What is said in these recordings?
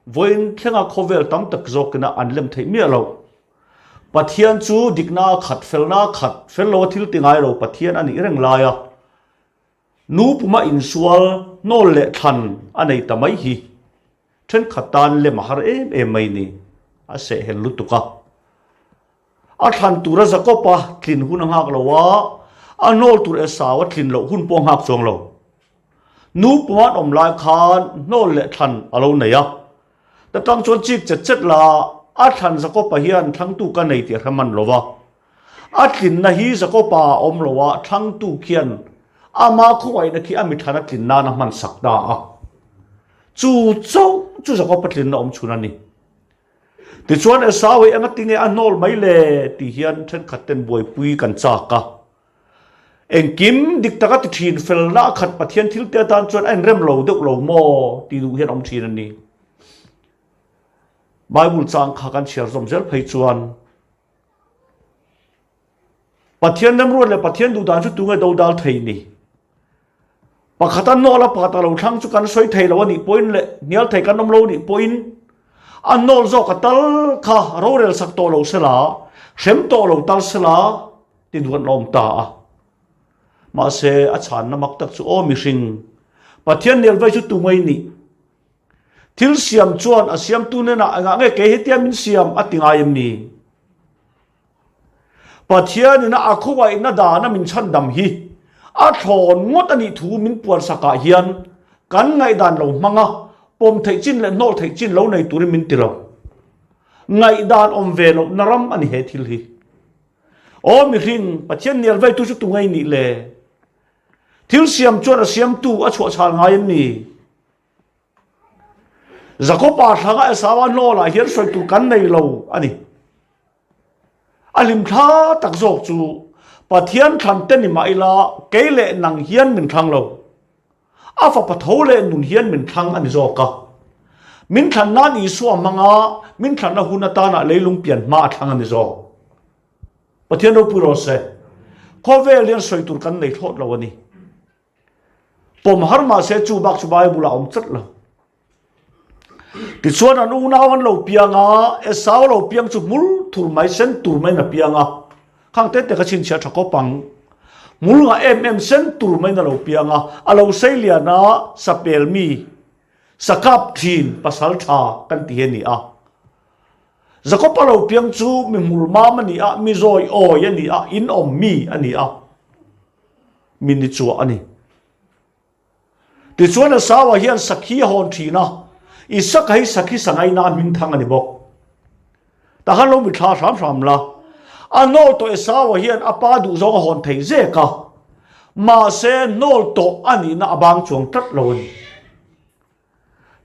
voin thenga khovel tam tak zokna anlem thei mi lo pathian chu dikna khat fello thil tingai lo pathian ani reng laya nu puma in sual no le than anei tamai hi then khatan le mahar em mai ni a se hel lutuka a than tura zakopa thin hun hak lowa anol tur esawa thin lo hun pong hak chong lo nu puma om lai khan no le than alo neya ta tang chon chik chet la a than zakopa hian thang tu ka nei ti raman lowa a thin na hi zakopa om lowa thang tu khian ama khoi na khi ami thana thin na man sakda a chu zakopa thin na om chuna ni ti chuan esawi anga tinge anol mai le ti hian then khaten boi pui kan cha ka engkim diktaka ti thin felna khat pathian thil te tan chuan an rem lo deuh lo mo ti du hian om thin ani Bible chang kha kan share zom zel phei chuan pathian nam ro le pathian du dan chu tunga do dal thei ni pakhatan no la pata lo thang chu kan soi thei lo ni point le nial thei kan nom lo ni point annol zo katal kha rorel sak to lo sela sem to lo tal sela ti duan lom ta ma se a chan na mak tak chu o mi hring pathian nel vai chu tungai ni thil siam chuan a siam tu ne na anga nge ke hetiam min siam atingayam ni pathian na akhuwa ina da na min chan dam hi a thon ngot ani thu min puar saka hian kan ngai dan lo manga pom thei chin le nol thei chin lo nei turin min tilo ngai dan om ve lo naram ani he thil hi o mi hring pathian nel vai tu chu tungai ni le thil siam chuan a siam tu a chho chal ngayam ni zakopa thanga esawa no la hian soi tu kan nei lo ani alim tha tak zok chu pathian than te ni maila keile nang hian min thang lo afa pathole nun hian min thang ani zoka min than na ni so manga min than na hunata na leilung pian ma thang ani zo pathian ro puro se khovel lian soi tur kan nei thot lo ani pom har ma se chu bak chu bai bula om chat lo ti chuan an unawan lo pianga esaw lo piang chu mul thur mai sen tur mai na pianga khang te te ka chin chia thako pang mul nga em sen tur mai na lo pianga alo seilia na sapel mi sakap thin pasal tha kan ti ni a zakopa lo piang chu mi mul ma mani a mi zoi o yani a in om mi ani a mini chu ani ti chuan sawa hian sakhi hon thina isak hai sakhi sangai na min thang ani bok ta halo mi tha ram la anol to esawa hian apa du zong hon thei ze ka ma se nol to ani na abang chuang tat lon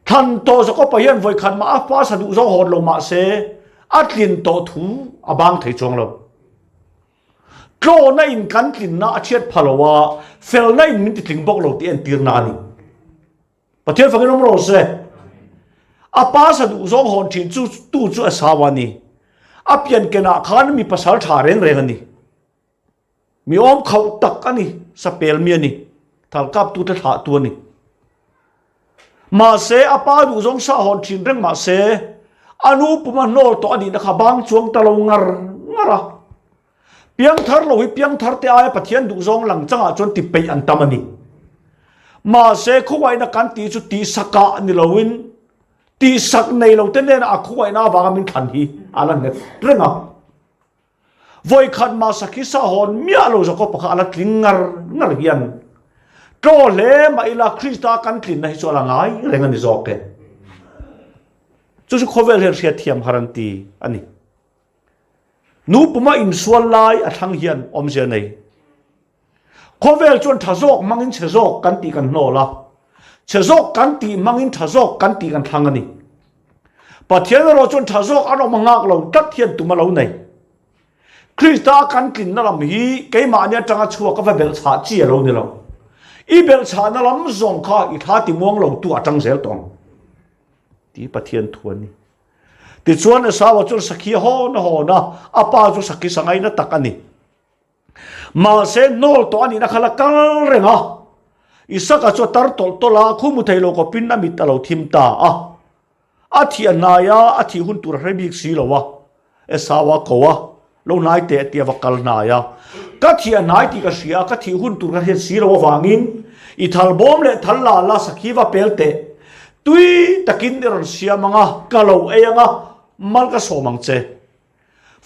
than to zakopa hian voi khan ma apa sa du zong hon lo ma se atlin to thu abang thei chuang lo tlo na in kan tlin na achiat phalowa fel na in min ti tling bok lo ti en tir na ni pathian fangin om ro se apa sa du zong hon thin chu tu chu asawani apian kena khan mi pasal tha reng ani mi om khau tak ani sapel mi ani thal kap tu ta tha tu ani ma se apa du zong sa hon thin reng ma se anu puma nol to ani na khabang chuang talo ngara piang thar lo hi piang thar te ai pathian du zong lang changa chon ti pe an tamani ma se khuwai na kan ti chu ti saka ni lowin ti sak nei lo ten len a khuai na ba min than hi ala ne renga voi khan ma sakhi sa hon mia lo zo ko pakha ala tlingar hian to le ma ila krista kan tlin nei so la ngai renga ni zo ke chu khovel her sia thiam haranti ani nu puma in sual lai a thang hian om je nei khovel chon thazok mangin chezok kan ti kan no la chezok kan ti mangin thazok kan ti kan thang ani pathian ro chon thazok ano mangak lo tat hian tuma lo nei krista kan kin na lam hi ke ma nya tanga chhuwa ka bel cha chi lo ni lo i bel cha na lam zong kha i tha ti mong lo tu atang zel tong ti pathian thuani ti chuan a sawa chon sakhi ho na apa chu sakhi sangai na takani ma se nol to ani na khala kal renga isaka cho tar tol tola khumu thailo ko pinna mit alo thim ta อาทิอันนายาอาทิหุ่นตัวเรบิกสีละวะเอสาวะกวะลงนายเตะเตียวกัลนายาก็ที่อันนายที่กษียก็ที่หุ่นตัวเรสีละวะวางินอีทัลบอมเลทัลลาลาสกีวะเปลเตตุยตะกินเดรันเสียมังะกะโลเอยงะมัลกะโสมังเจ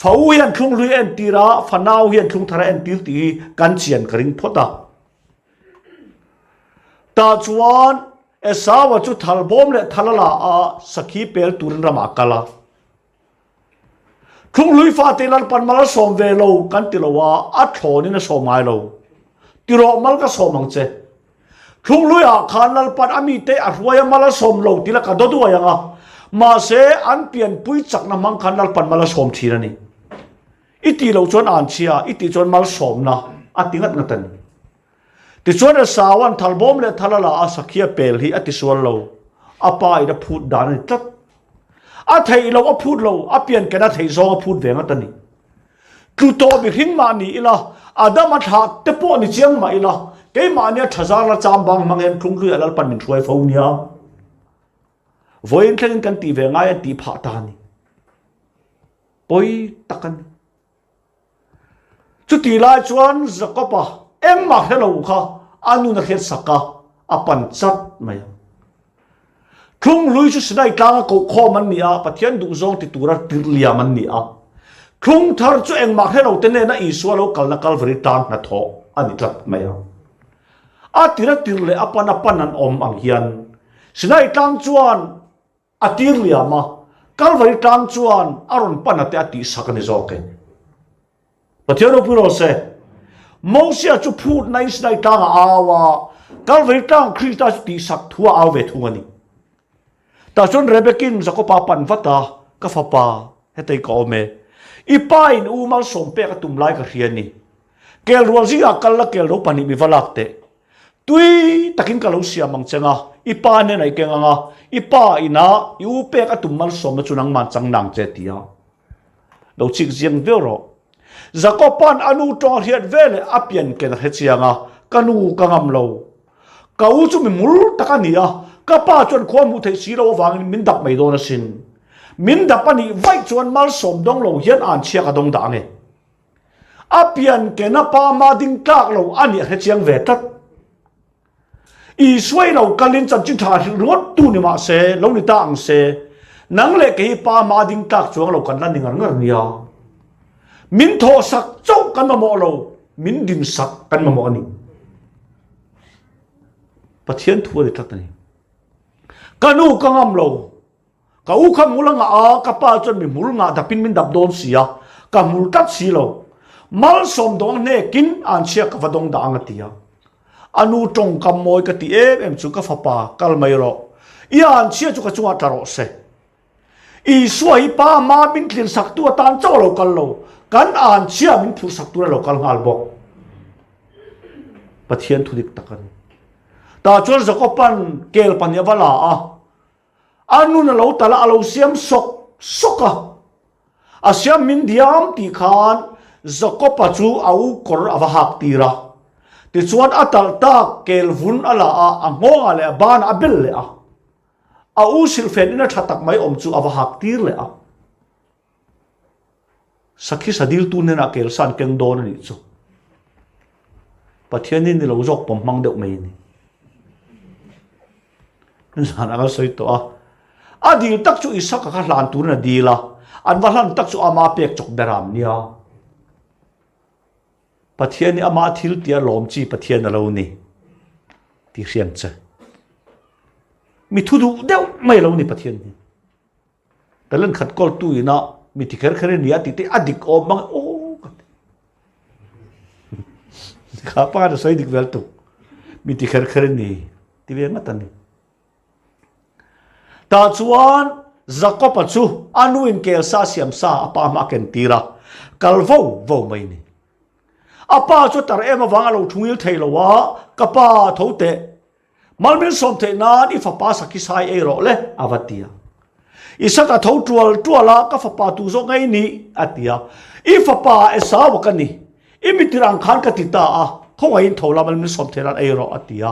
ฟ้าเฮียนคลุงลุยเอ็นตีระฟ้าหนาวเฮียนคลุงทะเลเอ็นตีตีกันเชียนกริงพอดาตาจวนเอสาวะจุทัลบอมเลทัลลาอาสกีเปลตุรินรามากะลาคลุงลุยฟ้าตีลันปันมาลสอมเวโลกันติลวะอัดโถนี่นะสอมไอโลติโรมัลกะโสมังเจคลุงลุยอาคารนัลปันอามีเตอรวยมาลสอมโลติละกันดูยังอ่ะมาเสอันเปลี่ยนปุยจักน้ำมันคันนัลปันมาลสอมทีนี่อิติโลจวนอ่านเชียอิติจวนมาลสอมนะอัติงัดงัดนี่ติจวนสาวันทัลบอมเลทัลลาอาสักเคียเปลฮีอติสวนโลอาปายได้พูดดานี่ตัดอาเทยเราอาพูดโลอาเปลี่ยนกันอาเทยซองอาพูดเวงัดนี่คือโตบิหิงมานี่อีละอาดามาทัดเตปอนี่เจียงมาอีละเกยมาเนี่ยทศารจามบางมังเอ็นคลุงคืออัลปันมินช่วยฟ้าอุญญาวัยเล่นกันตีเวงไงตีผาตานี่ปอยตักันจุดที่ลายชวนจะก็ปะเอ็มมาเฮลลูค่ะอันนู้นนักเรียนสักกะอปันจัดไหมคลุงลุยจุดสิ่งใดกลางก็ข้อมันนี่อ่ะปะเทียนดูซองติตัวรัติเลียมันนี่อ่ะคลุงทาร์จุเอ็งมาเฮลลูเตเนน่ะอิสวาโลกัลนักกัลฟริตานนัทโฮอันนี้จัดไหมอาติระติรเลยอปันนันอมอังเฮียนสิ่งใดกลางชวนอาติรเลียมากัลฟริตานชวนอารอนปันนัตอาติสักนิจอกเองปะเทียนรูปโรเซมอเสียจุพูดในสิ่งใดกลางอาวากัลฟริตานคริสต์ติสักทัวอาเวทุงันี่แต่จนเรเบกินจะก็ปาปันวัตตาก็ฟ้าป่าให้ตีกอเมอีป้ายนูมาสมเปกตุมไลกับเฮียนี่เกลรัวซิอากัลละเกลรูปันนี่มีวลักเตตุยตะกินกะลูเสียมังเจงะอีป้าเนี่ยไหนเกงะอีป้าอีน่ายูเปกตุมมาสมจุนังมันจังนังเจติยาเราชิกเจียงเวโรจะก็ปันอนุตรเฮียดเวเลอเปียนเกนเฮเชียงะกันูกังมโลกาอุจุมิมุลตะกันนี่อ่ะก็ป้าจนความมุทัยสีเราฟังมินดับไม่โดนสินมินดับปนี่ไว้จวนมาสมดงโลเฮียนอ่านเชียกดงด่างเออเปียนเกนป้ามาดิงกากโลอันนี้เฮเชียงเวทัดอีสวยเราการเล่นจับจิตหาหรือว่าตู้นี่มาเสเรานี่ต่างเสนังเล็กให้ป้ามาดิงกากจวงเรากันนั่นนี่งั้นเนี่ยมินโทสักเจ้ากันมาโมเรามินดินสักกันมาโมนี่ปะเทียนทัวร์เลยทักนี่กันูกังอัมโลกัอุคำมุลงากับป้าจนมีมุลงาแต่พินมินดับโดนเสียกับมุลตัดสีเรามัลสมดงเนกินอันเชียกับวดงด่างตียอนุจงกำมวยกติเอ็มจุกฟ้าป่ากัลไม่รออีอันเชียจุกจงอัตรอเสอีสวยป้ามาบินคลินสักตัวตานเจ้าเรากันโลกันอ่านเชียมินผู้สักตัวเรากันงาลบอกปะเทียนทุดิกตะกันแต่จวนจะก็ปันเกลปันยาเวลาอันนู้นเราแต่ละเราเสียมสกอาเสียมินดิามตีขานจะก็ปัจจุเอากรอวหักตีระติดส่วนอัตลตาเกลฟุนอะไรงงอะไรบ้านอับเบลเลยเอาสิลเฟนนี่ทัดตักไม่อมจูอวหักตีเลยสักที่สะดิลตูเนี่ยนะเกลสันเก่งโดนนี่จูปะเทียนนี่เราจกผมมังเด็กไม่นี่นั่นสารก็สวยตัวดีลตักจูอิสักข้าหลานตูน่ะดีละอันว่าหลานตักจูอามาเปียกจกเดรามเนี่ยปะเทียนนี่อามาทิลเตียลมจีปะเทียนเรานี่ที่เรียนเจมีทุดูเดียวไม่เรานี่ปะเทียนนี่แต่เรื่องขัดกอลตุยนะมีที่เคยเนี่ยที่อดีตอมมังโอ้ข้าป้าจะใส่ดิกเวลตุมีที่เคยนี่ที่เวียนมาตันนี่ตาชวนจะก็ปัจจุอนุอินเกลซาเซียมซาอปามาเกนตีระกัลโวไม่นี่อาป้าจุดตระเอ็มวางเราทุ่งยิลเทลวะกับป้าทุ่งเตะมันเป็นสมเทนานอีฟ้าป้าสักกิสายเอโรเล่อวัติยาอีสักทุ่งตัวละกับฟ้าป้าตุโซไงนี่อติยาอีฟ้าป้าเอสาวกันนี่อีมิตรังขันกติตาเขาว่าอินทอลามันเป็นสมเทนานเอโรอติยา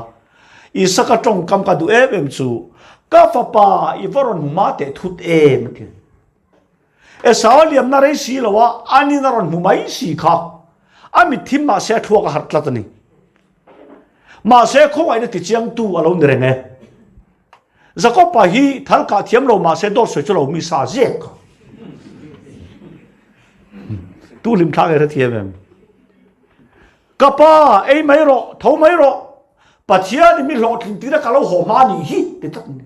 อีสักจงกำกัดดูเอ็มจู ka fa pa i varon ma te thut em ti e sawaliam na rei si lawa ani na ron humai si kha ami thim ma se thua ka hatlat ni ma se kho ai na ti chiang tu alo ni renge zako pa hi thal ka thiam lo ma se dor so chulo mi sa zek tu lim thang ra thiam em kapa ei mai ro thau mai ro pachia ni mi lo thin ti ra ka lo ho ma ni hi te tak ni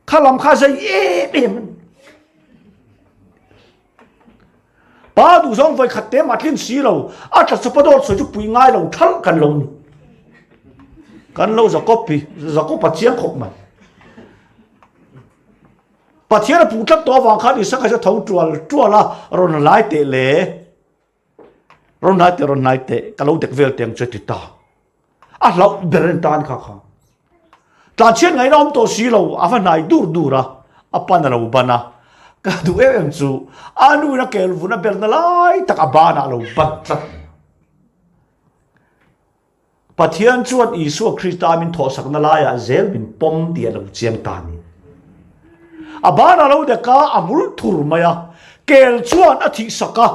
khalam kha sai em ba du song vai khatte ma thin si lo a tha sa pador so chu pui ngai lo thal kan lo ni kan lo za copy za ko pachia khok ma pachia ra pu tlat to wang kha ni sa ka sa thau tuala ron lai te le ron nai te ka lo dek vel teng che ti ta a lo beren tan kha kha ta chen ngai rom to si lo a fa nai dur ra a pa na lo bana ka du em chu anu na kel vu na ber na lai tak a ba na lo bat tlat pathian chuat isu krista min tho sak na la ya zel min pom dia lo chiang ta ni a ba na lo de ka amul thur maya kel chuan a thi saka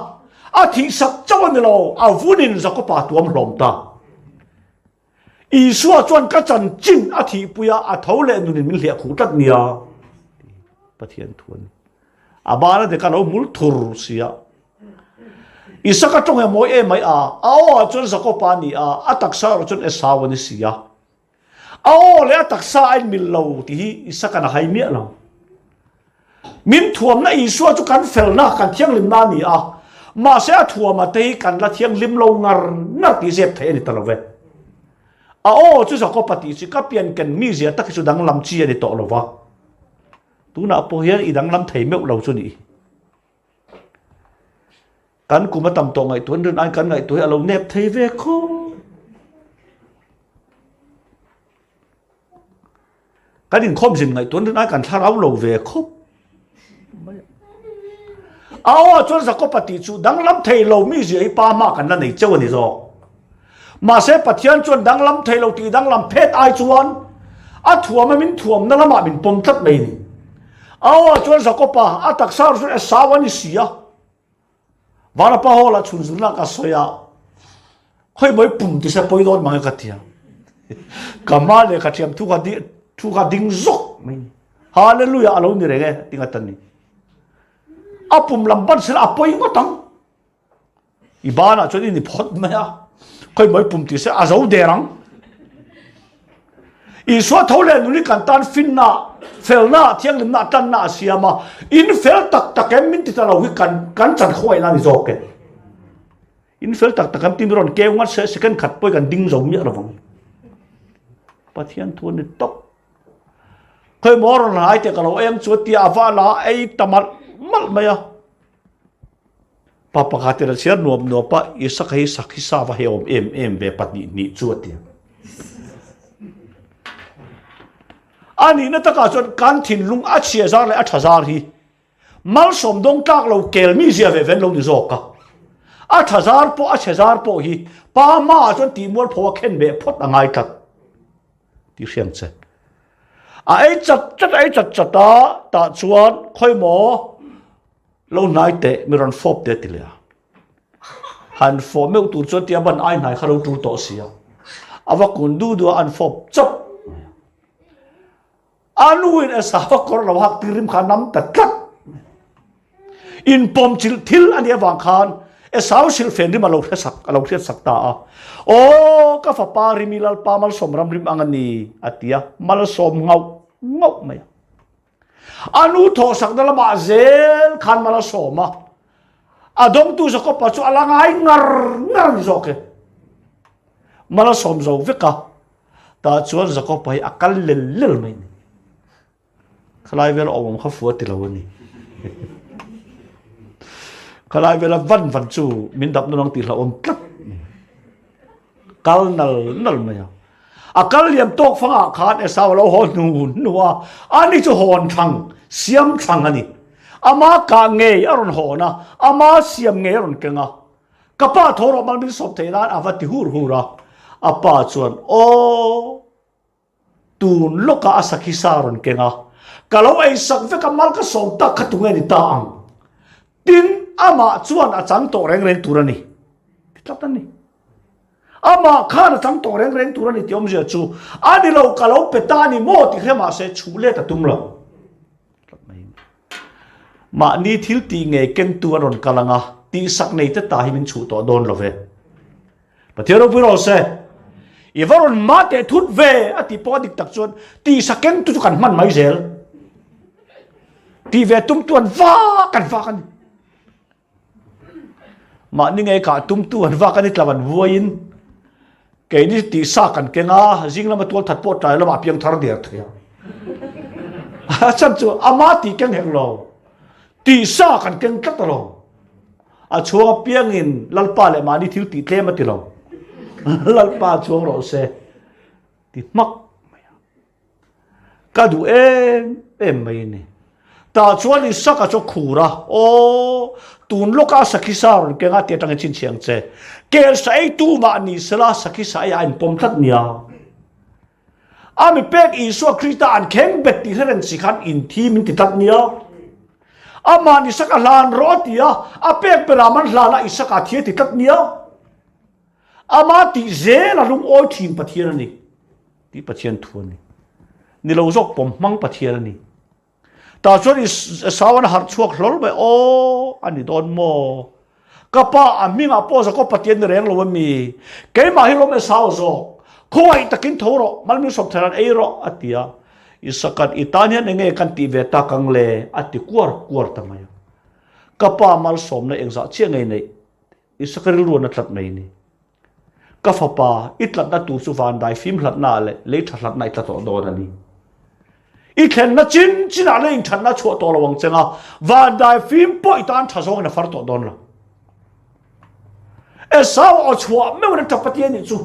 a thi sak chawan lo a vunin zako pa tuam hlom ta isu chuan ka chan chin a thi puya a thole nunin min hlia khu tat nia pathian thuan a ba na de ka lo mul thur sia isaka tong mo e mai a chon zako pa ni a taksa ro chon e sawani sia le taksa ai mil lo ti isaka na hai mi lo min thuam na isu chu kan fel na kan thiang lim na ni ma se thuam te kan la thiang lim lo ngar na ti zep the ni talowe chu zako pati chi ka pian kan mi zia tak chu dang lam chi ani to lo wa tu na po hian i dang lam thei meu lo chu ni kan kuma tam to ngai tuan ren ai kan ngai toi alo nep thei ve kho kan in khom jin ngai tuan ren ai kan tharau lo ve kho chon sa ko pati chu dang lam thei lo mi ji ai pa ma kan na nei chau ni zo ma se pathian chuan dang lam thei lo ti dang lam phet ai chuan a thuam min thuam na lama min pom tlat mai ni chuan sa ko pa a taksar chu e sawani sia vara pa hola chunzuna ka soya khoi boy pum ti sa poi don mang ka tia kamale ka tiam thu ka ding zok mai hallelujah alo ni rege tinga tan ni apum lamban sel apoi ngotang ibana chodi ni phot ma ya khoi boy pum ti sa azau derang i so thole nuni kan tan finna felna thiang lim na tan na siama in fel tak em min ti ta lo hi kan chan khoi na ni zoke in fel tak em tim ron ke ngat se second khat poi kan ding zo mi ro bang pathian thun ni tok khoi mor na ai te ka lo em chu ti awa la ei tamal mal maya papa khatir cher nuam no pa isakai sakhi sa wa heom em be patni ni chu ti ani na taka chon kan thin lung a 6000 le 8000 hi mal som dong tak lo kel mi zia ve ven lo ni zoka 8000 po 6000 po hi pa ma chon ti mol pho khen be phot angai tak ti siam che ai chat ta chuan khoi mo lo nai te miron fop te tilia han fo meu tu chon ti ban ai nai khalo tu to sia awa kun du an fop chop anuin esawa kor lo hak tirim khanam tatlat in pom chil thil ania wang khan esaw sil fen rim alo thesak ta ka fa pa rimilal pa mal somram rim angani atia mal som ngau mai anu tho sak dala ma zel khan mal soma adong tu sa ko pa chu alangai ngar zoke mal som zo veka ta chuan za ko pai akal lel mai khalai vel om kha fu ti lawani khalai vel van chu min dap nong ti la om tlat kal nal maya akal liam tok fanga khan e saw lo hon nuwa ani chu hon thang siam thang ani ama ka nge aron hona ama siam nge aron kenga kapa thoro mal min sop theilan avati hura apa chuan ตูนโลกาสักฮิสารอนเกงากะเราไอ้สักเวกมัลก็ส่งตักขตุงเงินตาอังตินอามาชวนอาจารย์โตเร่งตัวนี่ติดตันนี่อามาข้าอาจารย์โตเร่งตัวนี่ที่อมเสียจูอันนี้เรากะเราเปตานี่โมติเข้ามาเสียชูเล่ตะตุมเรามานี่ทิลตีเงยเก่งตัวรอนกะลังตีสักในแต่ตาให้มันชูต่อโดนเราเวประเทศเราพูดเราเสียอีวารอนมาเตทุดเวอติปอดิกตักชวนตีสักเก่งตุกันมันไม่เซลตีเวตุ้มตัวนว่ากันมานี่ไงกะตุ้มตัวนว่ากันนี่ตะวันวัวยินเกนี่ตีสักกันเก่งจิงแล้วมาตัวถัดปอดใจแล้วมาเพียงทาร์เดียร์เถียฉันจูอามาตีเก่งเฮงเราตีสักกันเก่งตัดตลอดช่วงเพียงอินลัลปาเลมานี่ทิลตีเทมาติเราลัลปาช่วงเราเสติมักก็ดูไม่เนี่ยแต่ช่วงนี้สักจะขู่ละโอ้ตูนลูกอาสักฮิสารเก่งอาเตียตั้งจินเชียงเจเกลใส่ตูมานี่สละสักฮิสายอันปมทัดเนี่ยอามีเป็กอีสัวคริสตานเข่งเบ็ดที่เรื่องสิขันอินทีมินติดทัดเนี่ยอามานี่สักลานรอตีอาเป็กเปรามันลานะอิสักอาเทียติดทัดเนี่ยอามาติเจลลุงโอทีมปะเทียนนี่ที่ปะเทียนทวนนี่เราจกปมมังปะเทียนนี่แต่ส่วนอีสาวนั้นหัดช่วงหลงไปโอ้อันนี้โดนโมก็ป้าอันมีมาป้อสักก็ปะเทียนเรื่องเราไม่มีเกี่ยมาให้เราไม่สาวจกคอยตะกินทั่วมันมีสมทานเอรออัติยาอิสกัดอิตาเนียนเองกันตีเวตากังเลอัติกวร์ทำไมก็ป้ามาสมในเองสักเชี่ยงไงในอิสกัดรู้นัดไม่นี่ก็ฟ้าป้าอิตลัดนัดตูสุฟานได้ฟิล์มหลัดน่าเลยทัดหลัดในทัดต่อโดนนี่อีกแค่นัดจินอะไรอินทันนัดชัวตัวระวังเจ้าวันได้ฟิล์มป่วยตานทัดส่งในฟาร์ต่อโดนละสาวเอาชัวไม่วันจับปะเทียนนี่จู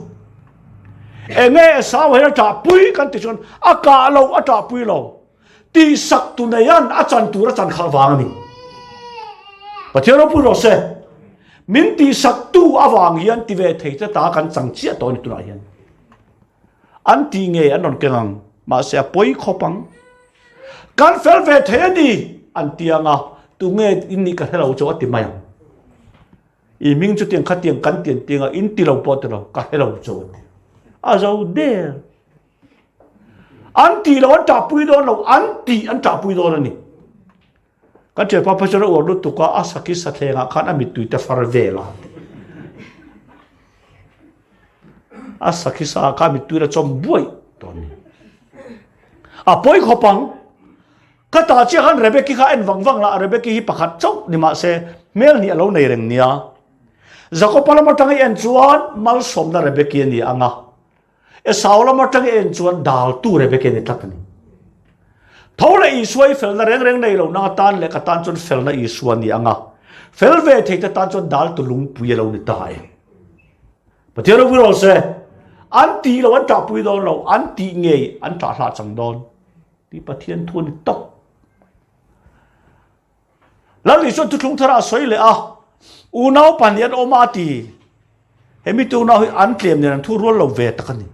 เงี้ยสาวเห็นจับปุยกันติดชนอากาศเราจับปุยเราตีสักตุนยันอาจารย์ตัวอาจารย์ขาวางนี่ปะเทียนเราพูดเราเสมินตีสักตู้อวางเฮียนที่เวทีจะตากันสังเชียตัวนี้ตัวไหนเฮียนอันที่เงี้ยอันนั้นเก่งมาเสียป่วยขบังการเฟลเวทีนี่อันที่ยังตัวเงี้ยอินนี่กันให้เราโจทย์ที่ไม่อีมิงจุดเตียงขัดเตียงกันเตียงอินที่เราปวดเรากันให้เราโจทย์อาเราเดียอันที่เราจับปุยโดนเราอันที่อันจับปุยโดนนี่ก็เจอพระพุทธเจ้าอวดตุกอาสักกิสัตย์งาขันอมิตุยแต่ฟาร์เวลาอาสักกิสักามิตุยแต่จอมบวยตอนนี้ป่วยขบังก็ตาเจ้าขันเรเบกิข้าเอ็นวังละเรเบกิฮิปะขัดจบนี่มาเสเมลนี่เราในเรื่องนี้จะก็พลังมาตั้งเอ็นจวนมาสมนะเรเบกินี่อ่ะสาวเรามาตั้งเอ็นจวนดาวตู้เรเบกินี่ตักนี่ท่าไรอีสวยเฟลนั่นเร่งในเราหน้าตานเล็กตานจนเฟลนั่นอีสวนนี่อ่ะเฟลเวทีแต่ตานจนดาวตุลุงปุยเรานี่ตายประเทศเราพูดเราเสอันตีเราอันจับปุยโดนเราอันตีเงยอันจ่าหลาจังโดนที่ประเทศทุนตกแล้วในส่วนทุกทุกทราสวยเลยอูน่าปันยันโอมาตีเห็นมีตัวน่าอันเตรียมเนี่ยทุรวนเราเวตกันนี่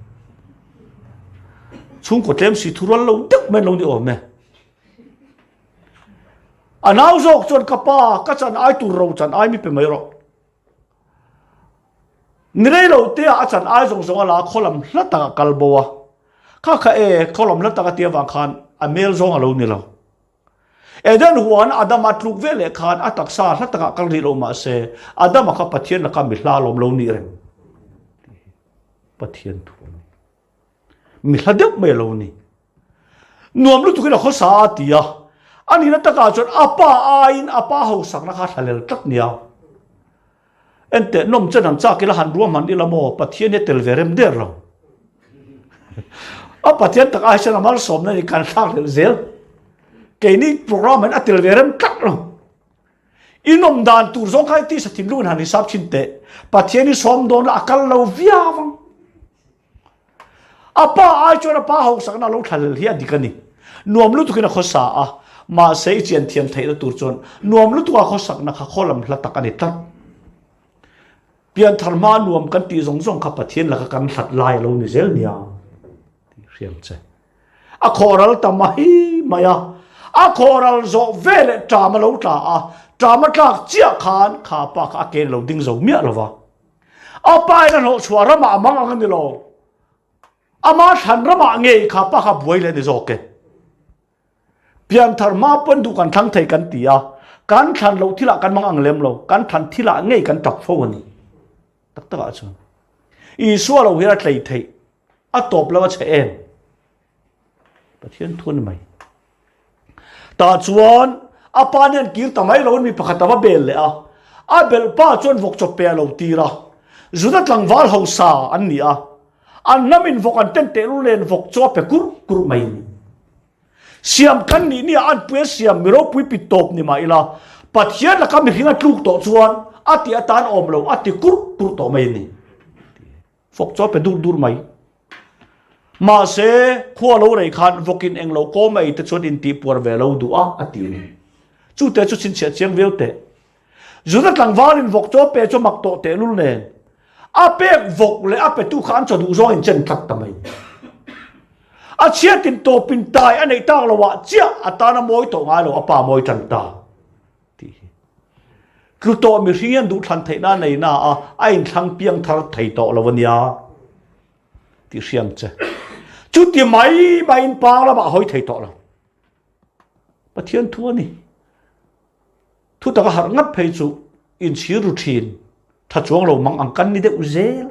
ช่วงกดเต็มสิทุรวนเราดึกไม่ลงดีออกไหมอันเอาจกจนกระป้าก็จันไอตัวเราจันไอมีเป็นไม่หรอกนี่เราเตี้ยอาจารย์ไอจงสงละคอลัมลัตตะกัลบัวข้าคอลัมลัตตะกเตียวังคันอเมลจงเรานี่เราเดินหัวน่ะอาดัมมาทุกเวลเลยคันอัตักซาลัตตะกัลดีเรามาเสอาดัมมาขับปะเทียนแล้วก็มิลาลมเรานี่เองปะเทียนทุนมิลาเด็กไม่เรานี่นวมรู้ทุกอย่างเขาสาธิตอันนี้นัตตะกาจนอาป้าอินอาป้าเขาสักนักทะเลตักเนี่ยเอ็นเตนมจะนำจากกิลหันรวมมันอิละโมปะเทียนเนี่ยเตลเวรมเดอร์เราปะเทียนตักไอเชนมาลสมในการทักเซลเกนี่โปรแกรมมันอัตเลเวรมตักเราอินอมดานตูร์ซงไคที่สติมลูนหันิสับชินเตปะเทียนนี่สมโดนอักลเราวิอาวังอาป้าไอจนอาป้าเขาสักนักเราทะเลเฮียดิกันนี่นวมรู้ทุกอย่างเขาสามาเสียเจียนเทียมไทยแล้วตูร์จนนวมรู้ตัวเขาสักนักเขาลำละตักอันนี้ตั้งเปลี่ยนธรรมานวมกันตีสงขับปะเทียนแล้วก็กันสัตว์ลายเราในเซลเนี่ยเรียมใจ a khoral tamai maya a khoral zo vele trama lo ta a trama tlak chia khan kha pa ka ken lo ding zo mia lova a pai na no chwara ma mang ang ni lo ama than rama nge kha pa kha buai le ni zo ke pian thar ma pon du kan thang thai kan tia kan than lo thila kan mang ang lem lo kan than thila nge kan tak fo ni tak tak a chun i suwa lo hira tlai thai a top lawa che em pathian thun mai ta chuan a panen kir tamai lo mi pakhatawa bel le a bel pa chuan vok chop pe lo tira zudat lang wal hausa an ni a an namin vok an ten te lu len vok chop pe kur mai ni siam kan ni an pu siam miro pui pi top ni mai la pathian la kam hinga tluk to chuan ati atan om lo ati kur to mai ni vok chop pe dur mai ma se khua lo rei khan vokin eng lo ko mai te chon in ti por ve lo du a ati ni chu te chu chin che chiang veu te zuna tlang walin vok cho pe cho mak to te lul nen a pe vok le a pe tu khan cho du zo in chen thak tamai a chia tin to pin tai anei ta lo wa chia atana moi to ngai lo apa moi chan ta ti ku to mi rian du than thai na nei na a ai thang piang thar thai to lo wania ti siam che chút tiền máy bay in pa là bà hỏi thầy tọ là bà thiên thua nè thu ta có ngắt phải chú in chỉ routine thật chuông lâu mang ăn canh đi để uze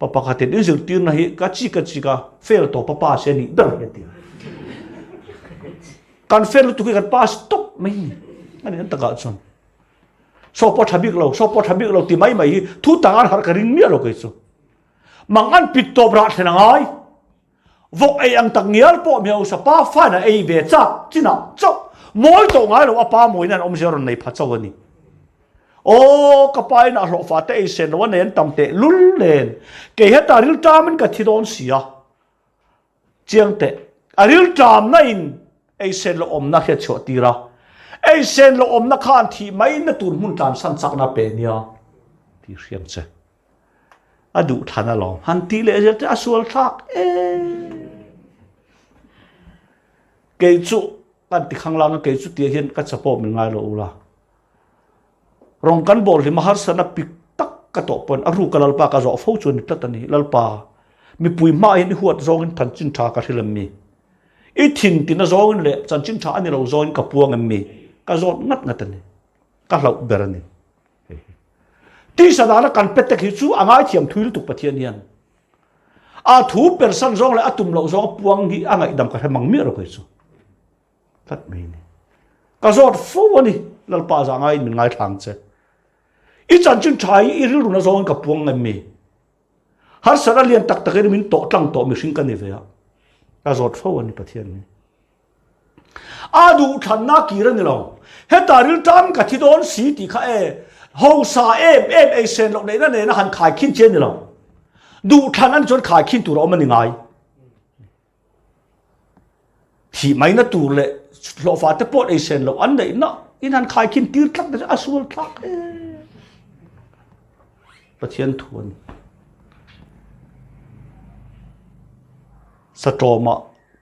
papa cái tiền dừng tiền này cái chi cả fail to papa sẽ đi đỡ cái tiền can fail tu cái pa stop mấy anh ấy ta gọi xong so po thabik lâu thì mấy thu ta har cái ring mía lâu cái số mang ăn pit to brat thế nào vok ai ang tak ngial po miao sa pa fa na ai ve chak china chok moi to ngai lo apa moi nan om zeron nei pha chaw ni o ka pai na ro fa te ai sen wa nen tam te lul len ke heta ril tamen ka thidon sia chiang te aril tam na in ai sen lo om na khe chho tira ai sen lo om na khan thi mai na tur mun tan san sak na pe nia ti riam che adu thana lo han ti le je ta sual thak ke chu kan ti khang lang ke chu ti hian ka chapo min ngai lo ula rong kan bol hi mahar sana pik tak ka to pon aru kalal pa ka zo fo chu ni tatani lalpa mi pui ma in huat zong in than chin tha ka thilam mi I thin tin a zong in le chan chin tha ani lo zong ka puang am mi ka zo ngat ani ka hlau berani ti sadana kan petek hi chu angai thiam thuil tu pathian hian a thu person zong le atum lo zong puang hi angai dam ka mang mi ro ko chu tat me ni ka zot fo ni lal pa za ngai min ngai thang che I chan chin thai I ri ru na zong ka puang ngam mi har sara lian tak tak min to tlang to mi sing kan ni ve ka zot fo ni pathian ni a du than na ki ra ni lo heta ril tam ka thi don si ti kha hậu sa em ai sen lộc đấy nó hàn khai kinh trên như nào đủ thằng anh chọn khai kinh tụ đó mà ngay thì mấy nó tụ lệ lộ phá tới pot ai sen lộc anh đấy nó in hàn khai kinh tiêu thắc đấy asul thắc bất thiên thuần sa trò mà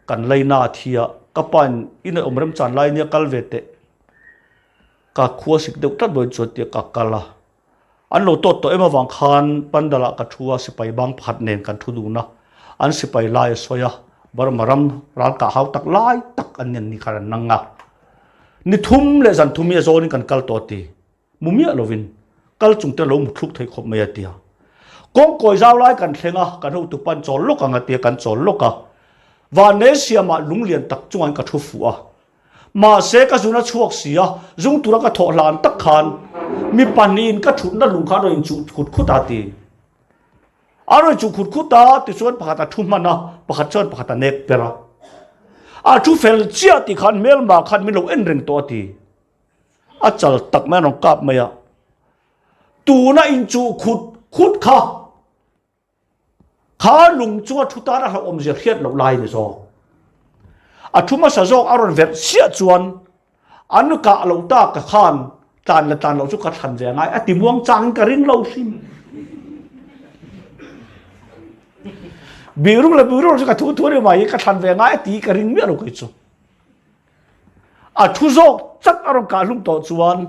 cần lấy na thia các bạn in ở ông chán lại nia cal về tệ ka khua sik deuh tat boi chuat te ka kala an lo to to ema wang khan pandala ka thua sipai bang phat nen kan thu du na an sipai lai soya bar maram ral ka hau tak lai tak an ni kharan nanga ni thum le zan thumia zon kan kal to ti mumia lovin kal chung te lo mu thuk thei khop me atia kong koi zaw lai kan thlenga kan ho tu pan chol lok anga te kan chol loka vanesia ma lunglian tak chungan ka thu fu a mà sẽ các chúng nó chuộc xía dùng tụi nó cái thọ lan tắc khan mi panin các chúng nó lùng khan rồi chụp khut khut ta ti à rồi chụp khut khut ta thì xuân bạc ta thum mana bạc xuân bạc ta nẹp pera à chú phèn chia thì khan mel mà khan mi lo en reng to ti à chal tak mà nó cáp mày à tụi nó in chụp khut khut kha lùng chúa chú ta đã học om dệt hiết lâu lai này rồi a thuma sa zok aron vet sia chuan anu ka lo ta ka khan tan lo chu ka than je ngai ati muang chang ka ring lo sim biru la biru ka thu thu re mai ka than ve nga ti ka ring me ro kai chu a thu zok chat aron ka lung to chuan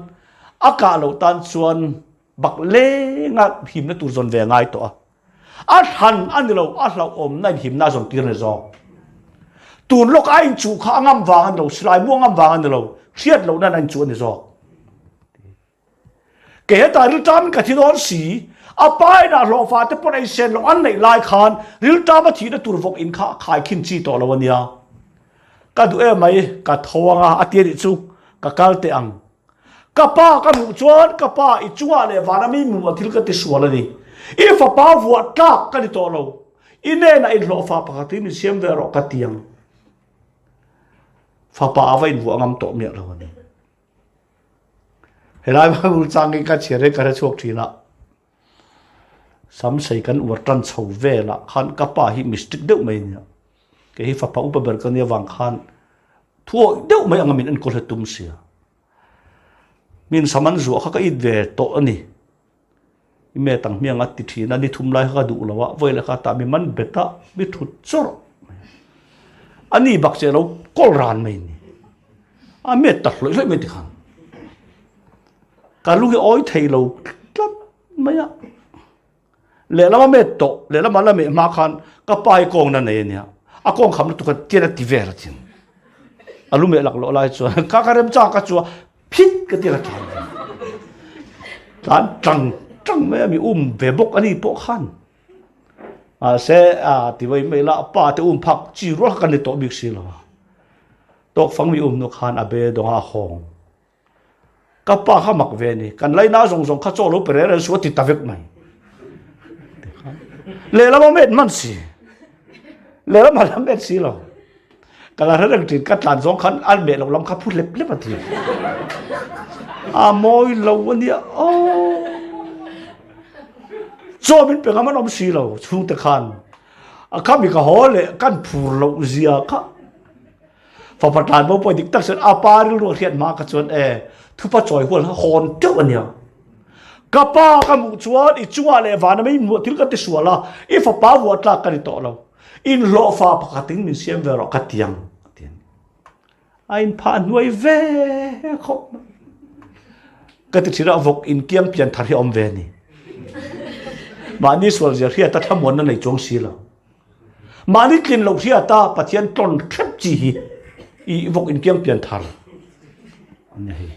aka lo tan chuan bak le nga him na tur zon ve ngai to a than an lo a hlau om na him na zon tir ne zo tun lok ai chu kha ngam wang an lo slai mu ngam wang an lo khiat lo na an chu ne zo ke ta ri tan ka thi don si a pai na lo fa te por ai sen lo an nei lai khan ril ta ma thi na tur vok in kha khai khin chi to lo wania ka du e mai ka thawanga atia ri chu ka kal te ang ka pa ka mu chuan ka pa I chuwa le vana mi mu athil ka ti suala ni I fa pa vuwa tak ka ni to lo ine na in lo fa pa ka ti mi siam ve ro ka tiang fa pa ava in vuwa ngam to mi lo ni helai ba ul changi ka chere ka ra chok thina sam sei kan ur tan chho ve la khan ka pa hi mistake deuh mai ni ke hi fa pa upa ber kan ya wang khan thuo deuh mai angamin an ko hlatum sia min saman zu kha ka it ve to ani me tang miang ati thina ni thum lai kha du lawa voile kha ta mi man beta mi thut chor ani bak che lo kol ran mai ni a me ta hloi hloi me ti khan ka lu ge oi thei lo tlap maya le lama me to le lama la me ma khan ka pai kong na nei nia a kong kham tu ka tira ti ver chin alu me lak lo lai chu ka ka rem cha ka chu phit ka tira than tan trăng me mi ve bok ani po khan a se a ti wei me la pa te phak chi ro kan ni to bik si lo tok fang mi no khan a be do ha hong ka pa kha mak ve ni kan lai na zong kha cho lo pere ra su ti ta vek mai le la mo met man si le la ma la met si lo kala ra dang tin ka tlan zong khan an me lo lam kha phut lep lep ati a moi lo ni o cho min pe ngam om si lo chu te khan a kha mi ka hole kan phur lo zia kha fa patan bo poi dik tak sen a pa ri lo riat ma ka chon e thu pa choi hol hon teu ania ka pa ka mu chuan I chuwa le van mai mu til ka te suala I fa pa wa tla ka ri to lo in lo fa pa ka ting min siam ve ro ka tiang tian ain pha nuai ve khop ka ti thira vok in kiam pian thar hi om ve ni mani swal jer hi ta thamon na nei chong si la mani kin lo hi ta pathian ton khep chi hi I vok in kiam pian thar ani hi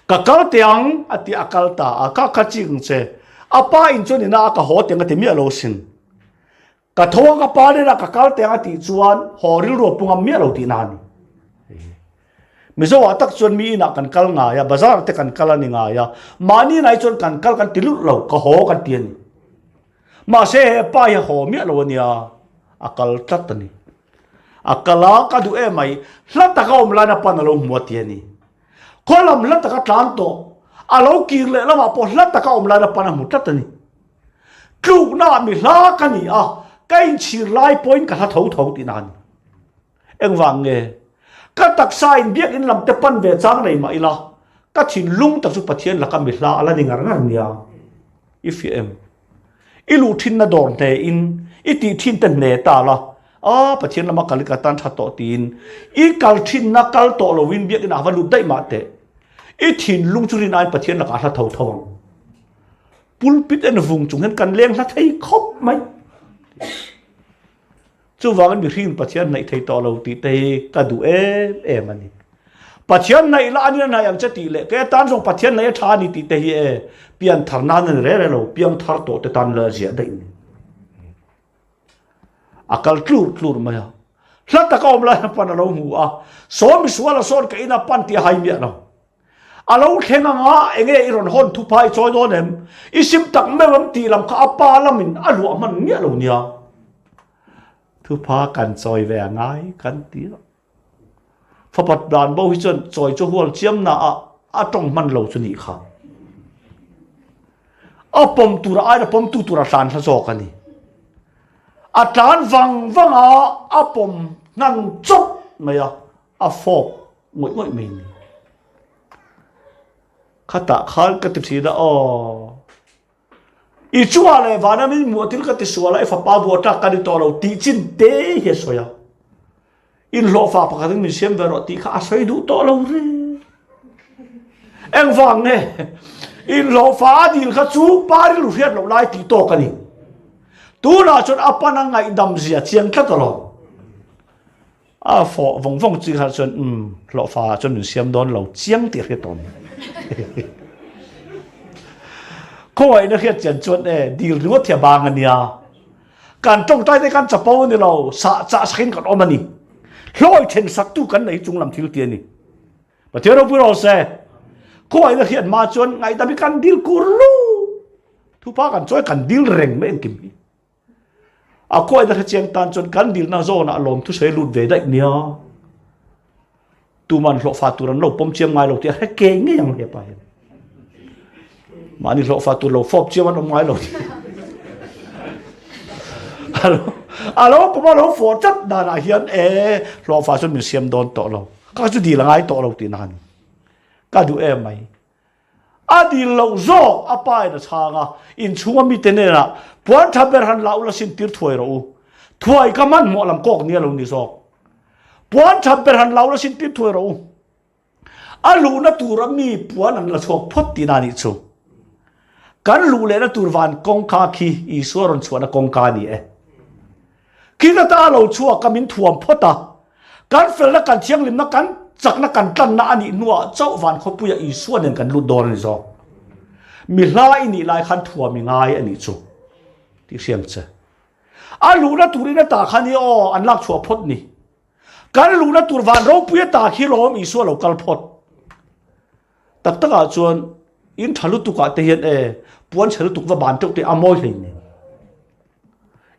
ka kal tiang ati akal ta aka khaching che apa in choni na ka ho teng ati mi alo sin ka thowa ka pa le na ka kal tiang ati chuan horil ro pungam mi alo ti na ni mizo atak chon mi na kan kal nga ya bazar te kan kala ni nga ya mani nai chon kan kal kan tilu lo ka ho kan tien ma se pa ya ho mi alo nia akal tat ni akala ka du e mai hlata ka om la na pan alo mo tieni kolam hlata ka tlan to alo ki le lama po hlata ka om la na pan mu tat ni tlu na mi hla ka ni a kain chi lai point ka tho tho ti nan eng wang nge ka tak sain biak in lam te pan ve chang nei mai la ka thin lung ta su pathian la ka mi hla ala ni ngar ngar nia ifm ilu thin na dor te in iti thin te ne ta la a pathian lama kalika tan tha to tin I kal thin na kal to lo win biak in awalu dai ma te I thin lung churin ai pathian la ka hla tho thawang pulpit en vung chung hen kan leng hla thei khop mai chu wangan mi ring pathian nei thei to lo ti te ka du e mani pathian nei la ani na yang chati le ke tan jong pathian nei tha ni ti te hi e pian thar na ne re lo piang thar to te tan la zia dai ni akal klur ma ya hlata ka om la pan lo mu a so mi swala son ka ina pan ti hai mi lo alo thenga nga enge iron hon thu pai choi do nem isim tak me lam ti lam kha apa lamin alu man mi lo nia thu pa kan choi ve ngai kan ti fa pat dan bo hi chon choi cho hol chiam na a tong man lo chu ni kha a pom tu ra ai pom tu ra san sa zo ka ni a tlan wang a pom nan chop ma ya a fo ngoi min khata khal ka ti da o อีชัวเลยว่านั้นมีมัวที่ก็ติดสัวเลยฟ้าป้าบัวตักกันตัวเราตีจินเตะเหี้ยสวยอินโลฟ้าปากถึงมีเสียงเวรตีข้าใส่ดูตัวเราเลยเอ็งฟังเนี่ยอินโลฟ้าดีลข้าจูปาริลุเฟียดเราไล่ตีโตกันนี่ตัวน่าจนอัปปนังไงดำเสียเชียงแค่ตลอดฟงจีข้าจนโลฟ้าจนมีเสียงโดนเราเชียงตีแค่ตอนเขาไอ้นักเรียนเจียนจวนดีลรู้ว่าเทียบางกันเนี่ยการจ้องใจในการจับเอาเนี่ยเราจะสกินกันออกมานี่ลอยเทนสักตู้กันในจุงลำทิลเตียนี่ประเทศเราพูดเราเซ่เขาไอ้นักเรียนมาจวนไงแต่มีการดีลกูรู้ทุกภาคกันช่วยกันดีลเร่งไม่เอ็นกิมนี่เขาไอ้นักเรียนตันจนกันดีลน่าโซน่าลมทุกเช้าลุดเวได้เนี่ยตัวมันหลอกฟ้าตัวนั้นเราปมเชียงใหม่เราเที่ยวให้เก่งเงี้ยยังเหี้ยไปมานี่หลอกฟ้าตัวเราฟอบเชียงมันออกมาเราแล้วผมว่าเราฟอจัดด่านอาเฮียนหลอกฟ้าจนมีเสียมโดนต่อเราก็จะดีละไงต่อเราตีนานก็ดูไหมดีเราโซ่อภัยนะช่างอินช่วงมีเตเนน่ะพวนทับเบอร์ฮันเราละสินติร์ถวยเราถวยก็มันหมดลำกอกเนี่ยเรานี่ซอกพวนทับเบอร์ฮันเราละสินติร์ถวยเราลูนัตูรามีพวนนั่นละชกพดตีนานิชูกันลูเลนะตูรวันกงคาคีอีสวรนชวนกงคานี่คิดตาเราชัวกมินถ่วมพดกันเฟลนักกันเชียงลิมนักกันจักนักกันตันนาอันนี้นัวเจ้าวันเขาปุยอีสวนหนึ่งกันลุดโดนนี่ซอมีลายนี่ลายขันถ่วมีง่ายอันนี้จูที่เสียงเจลูนัตูรินตาขันนี่อันลักชัวพดนี่กันลูนัตูรวันเราปุยตาขี้ล้อมอีสวนเรากัลพดตักตะกาจวนอินทะลุตุกะเตียนปวนทะลุตุกว่าบานจุกที่อโมยเลยเนี่ย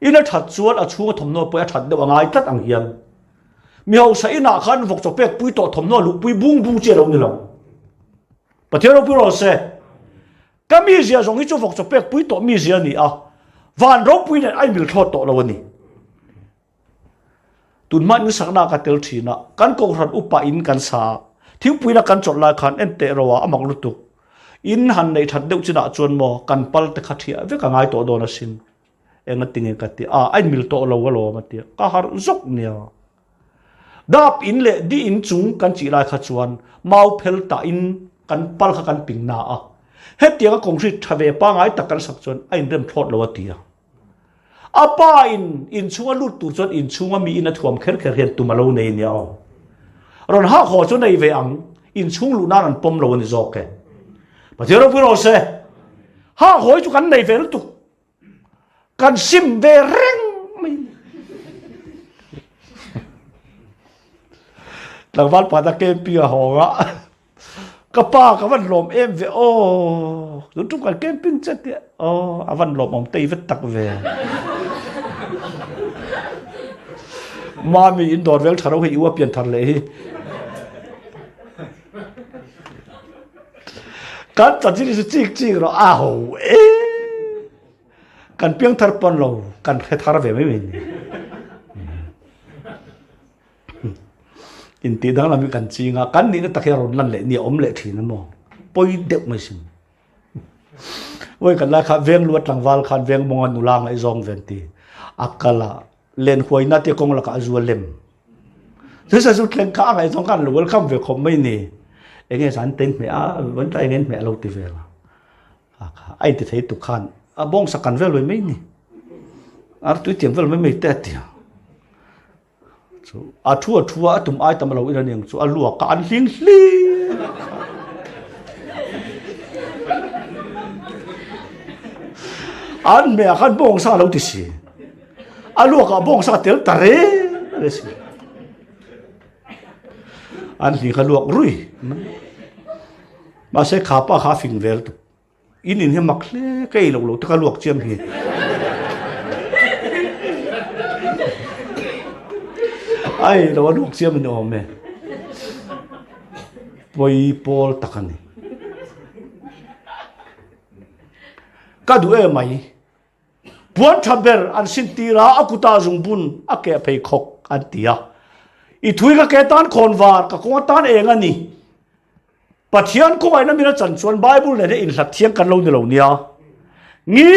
อินทัดจวนชูงทมโนปวยทัดเดวง่ายตัดอังเฮียนมีเอาใส่หน้าขันฟกจบเป็กปุยต่อทมโนลุปุยบุ้งบุ้งเจริญนี่เราประเทศเราปุยเราเสก็มีเสียตรงที่จูฟกจบเป็กปุยต่อมีเสียนี่วันเราปุยเนี่ยไอ้มิลทอดต่อเราวันนี้ตุนมันนึกสักนากันเตลทีนะกันกงรันอุปอินกันสาทิ้งปุยนักกันจดลายขันเอ็นเตระวะอมักลุตุอินหันในทัดเดือดจินาจวนโมกันพัลเตขัดเทียเวกันง่ายตัวโดนสินติงกันตีไอ้มิลโตเราวะโลมาตีก็หารุกเนี่ยดาบอินเล่ดีอินจุงกันจีไรขัดจวนมาเพลตาอินกันพัลกันปิงนาเฮตีก็คงสิทเวป้าง่ายตะกันสักจวนไอ้เริ่มทอดเราตีป้าอินช่วงลุดตัวจนอินช่วงมีอินถ่วมเคิร์เห็นตัวมาโลเนียเราหาขอจนในเวอังอินช่วงลุนานันปมเราวันนี้จอกแกประเทศเราพูดเราเสียหาขอจุกันในเวลตุกันซิมเวเร่งไม่หลังวันปาตะเกมปีหงก็ป้ากับวันลมเอ็มเวโอรู้ทุกกันเกมปิ้งจัดเนี่ยวันลมอมตีเวตักเวมามีอินดอร์เวลทารุให้อีว่าเปลี่ยนทันเลยกันตัดที่สุดจริงเรากันเพียงทาร์ปนเรากันแค่ทาร์เวไม่มีอินตีดังเรามีกันจริงกันนี่ก็ตะเคียนนั่นแหละนี่อมเละทีนั่นมองปอยเด็กไม่สิเว้ยกันแล้วครับเวียงลวดหลังวัลขันเวียงมองนุลางไอซองเวนตีอักกะละเล่นหวยนัดที่กงละก็จัวเล่มที่สุดเล่นข้างไอซองกันหรือว่าข้ามเวคมไม่นี่เองไอ้สันเต็งเนี่ยวันใจเงินเนี่ยเราตีเวลไอ้ที่ใช้ตุกขันบ้องสักกันเวลเลยไม่นี่ตัวเตียงเวลไม่แต่เตียงทั่วตุ่มไอ้ตำเราอีนั่นเองลัวกันลิงลีเมียขันบ้องซาเราติสิลัวกับบ้องซาเตลตาเร่เลยสินี่ขันลวกรุ่ยมาใช้ขาป้าขาฟิงเวลตุอินเนี่ยมักเล่ใกล้เราตะกันลวกเจียมเฮไอ้เราว่าลวกเจียมมันออกไหมปอยปอลตะกันนี่ก็ดูไหมปวนทับเบอร์อันสินตีราอากุตาจุงบุญอาเกะไปขกอันตีอีทุยก็แกตันคนวาร์ก็คงตันเองอันนี้ปัจจัยก็ไว้นั่นมีนักจันทร์ส่วนไบเบิลเนี่ยอินสัตเทียงกันลงในเหล่านี้ งี้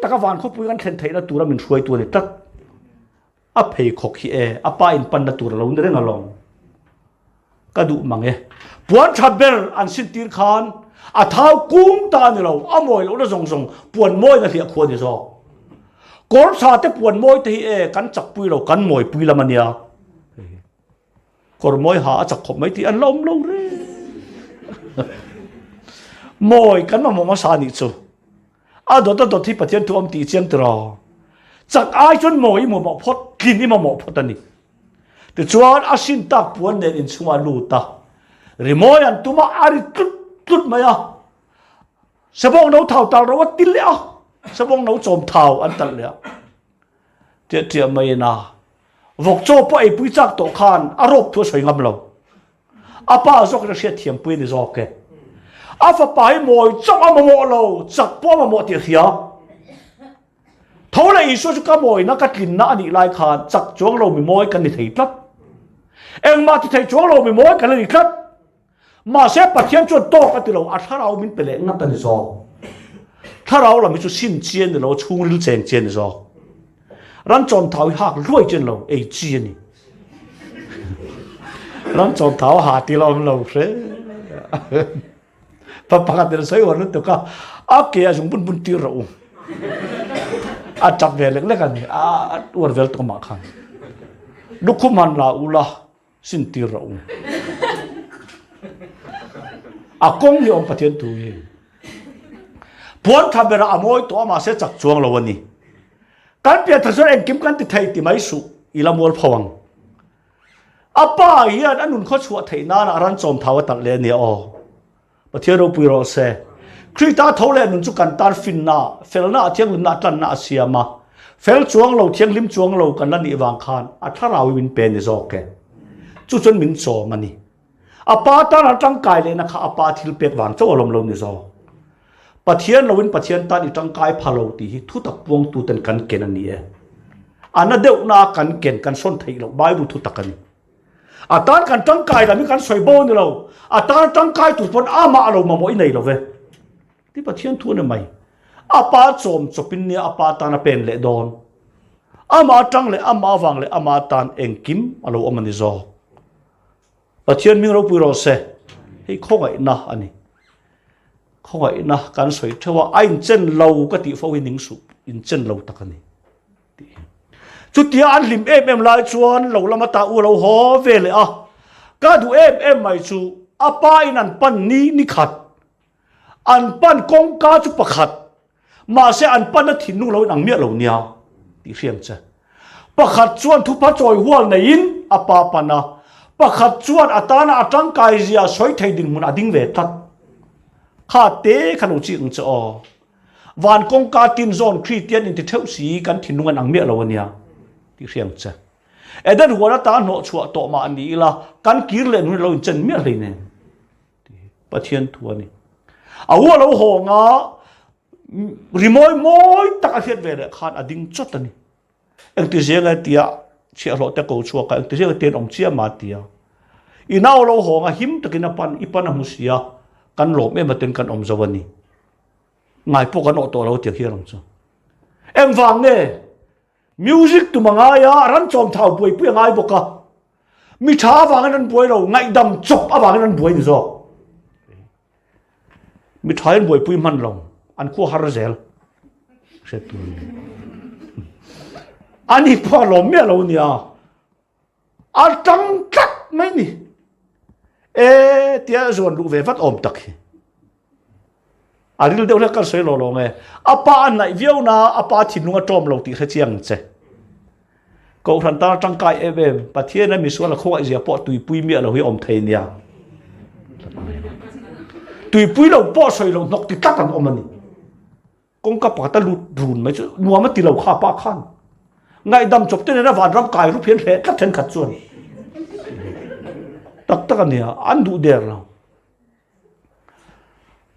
ตะกะวานเขาปุยกันเข็นไทยนะตัวเรามันช่วยตัวนี่ตักอเพยขกขี้อป้าอินปันนะตัวเราเรื่องอะไรก็ดูมังปวนชับเบลอันสินตีนคานเท้ากุ้งตาเนี่ยเรามวยเราได้ส่งปวนมวยกันที่ขวดที่ซอกอร์ชาแต่ปวนมวยที่กันจับปุยเรากันมวยปุยละมันเนี่ยกอร์มวยหาจับขบไม่ที่อันล้มลงเลยมวยกันมาสานิจูโดดที่ประเทศตัวตีเชียงตรอจากไอ้จนมวยมาพดกินนี่มาพดนี่แต่ชวนอาชินตักปวนเนี่ยอินชวนลูตาริมอยันตุมาอาริตุดมาอ่ะสบองเราเท่าตาเราว่าติลเลยอ่ะสบองเราโจมเท่าอันตัลเลยเจียไม่น่าวกโจปไอ้ปุยจักโตขานอารมณ์ทั่วสวยงามเราป้าจกจะเสียเทียมปุยนี่จอกแกฟ้าไปมวยจับมาโมเราจับป้อมาโมเตียเสียเท่าไรอีส่วนก็มวยนักกินน่าอันนี้ลายขาดจักจ้วงเราไม่มวยกันในไทยครับเอ็งมาที่ไทยจ้วงเราไม่มวยกันเลยครับมาเสียปัจเจียนจนโตกันที่เราถ้าเรามินเป็นเล็กนั่นเป็นซอถ้าเราไม่ชุสินเจียนเราชูริลเจนเจียนซอรันจอมเท้าหักรวยเจนเราเจียนนี่รันจอมเท้าหาที่เราเสียพอพักเดินสายวันนั้นตัวก็เกี่ยจงบุญตีเราจับเวลเล็กๆกันนี่อวดเวลตัวมาขันลูกคุมันลาอุลาสินตีเรากงยอมปฏิญตุยพวนทำเวลาอโมยตัวมาเสียจากจวงเราวันนี้การเปลี่ยนทัศน์เองกิมกันติดไทยติไม่สุอีละมัวพวังป้าเฮียอันนุนเขาชัวไทยนานะรันจอมท้าวตัดเลนี่ประเทศเราปุยเราเสคริตาเท่าเลนุนจุกันตาฟินนาเฟลนาเทียงลิมนาตันนาเซียมาเฟลจวงเราเทียงลิมจวงเรากันนั่นอีวางคานถ้าเราวินเป็นนี่จอกแกจุจนมินโซมันนี่ป้าตาจังกายเลยนะคะป้าทิลเป็ดหวานเจ้าอารมณ์เรานี่จอปะเทียนเราวินปะเทียนตาอีจังกายพาเราตีทุตักวงตูเต็นกันเกนันนี่อันนั้นเดี๋ยวนากันเกณฑ์กันส้นไทยเราใบบุทุตักกันตากันจังกายเรามีการสวยโบนี่เราตาจังกายตุพนมาเรามาโมยในเราเว้ที่ปะเทียนทั่วนี่ไหมป้าโจมจบปินเนี่ยป้าตานาเป็นเละดอนมาจังเลยมาวังเลยมาตานเองกิมเราอมันนี่จอปะเทียนมิงเราปุยเราเสให้ข้อไงนะอันนี้ข้อไงนะการสวยเท่าว่าไอ้เจนเราก็ติฟ้าวินิงสุอินเจนเราตะกันนี่จุดที่อันลิมลายชวนเราละมาตาอูเราหอเวเลยก็ดูไม่ชูป้าอินันปันนี่ขัดอันปันกงกาจุปขัดมาเสียอันปันนัดถิ่นนุ่งเราหนังเมียเราเนี่ยที่เรียมจะปขัดชวนทุพจอยหัวในอินป้าปันนะปขัดชวนตานาจังกายเสียสวยไทยดิ่งมุนดิ่งเวทัดข้าเตะขนมจีนจะวันกงกาตินโซนคริสเตียนอินเทอร์สีกันถิ่นนุ่งหนังเมียเราเนี่ยที่เรียมจะเดินหัวตาโนชัวโตมาอันนี้ละกันกินเลยนุ่นเราจันเมียเลยเนี่ยประเทียนทัวนี่หัวเราหงริมอยตักเสียเวลขาดดิ่งจุดนี่เอ็งที่เสียงเตียเชื่อเราแต่กูชัวกันเอ็งที่เสียงเตียนอมเชียมาเตียอีน่าเราหงหิมตะกินปันอีปันมุเสียกันหลบไม่มาเต็นกันอมจวันนี้ไงพวกกันอตัวเราเตียเฮียลงจ้ะเอ็งฟังเนี่ยมิวสิกตัวมังไงรันจอมเท่าป่วยง่ายบอกกันมีช้าฟังนั้นป่วยเราไงดำจบฟังนั้นป่วยนี่จ้ะมีช้านั้นป่วยมันลงอันคู่ฮาร์เซลเสร็จตัวอันนี้พอเราเมียเราเนี่ยจังกัดไหมนี่เดี๋ยวส่วนลูกเวฟัดอมตักอันนี้เดี๋ยวเรียกกันสวยหล่อๆไงป้าอันไหนเวียวนะป้าถิ่นนุ่งจอมเราตีเชียงเจ้ก็ทันตาจังกายประเทศนั้นมีส่วนละข้อไอเสียปอตุยปุยเมียเราให้อมเทียนเนี่ยตุยปุยเราปอสวยเรานกติดตัดกันอมมันนี่กงกับปากตะลุดรุนไหมจ๊ะนัวมันตีเราข้าป้าขันไงดำจบเต้นในวันรับกายรูปเพี้ยนแผลกัดเช่นขัดส่วนตักตะกันเนี่ยอันดูเดร์เรา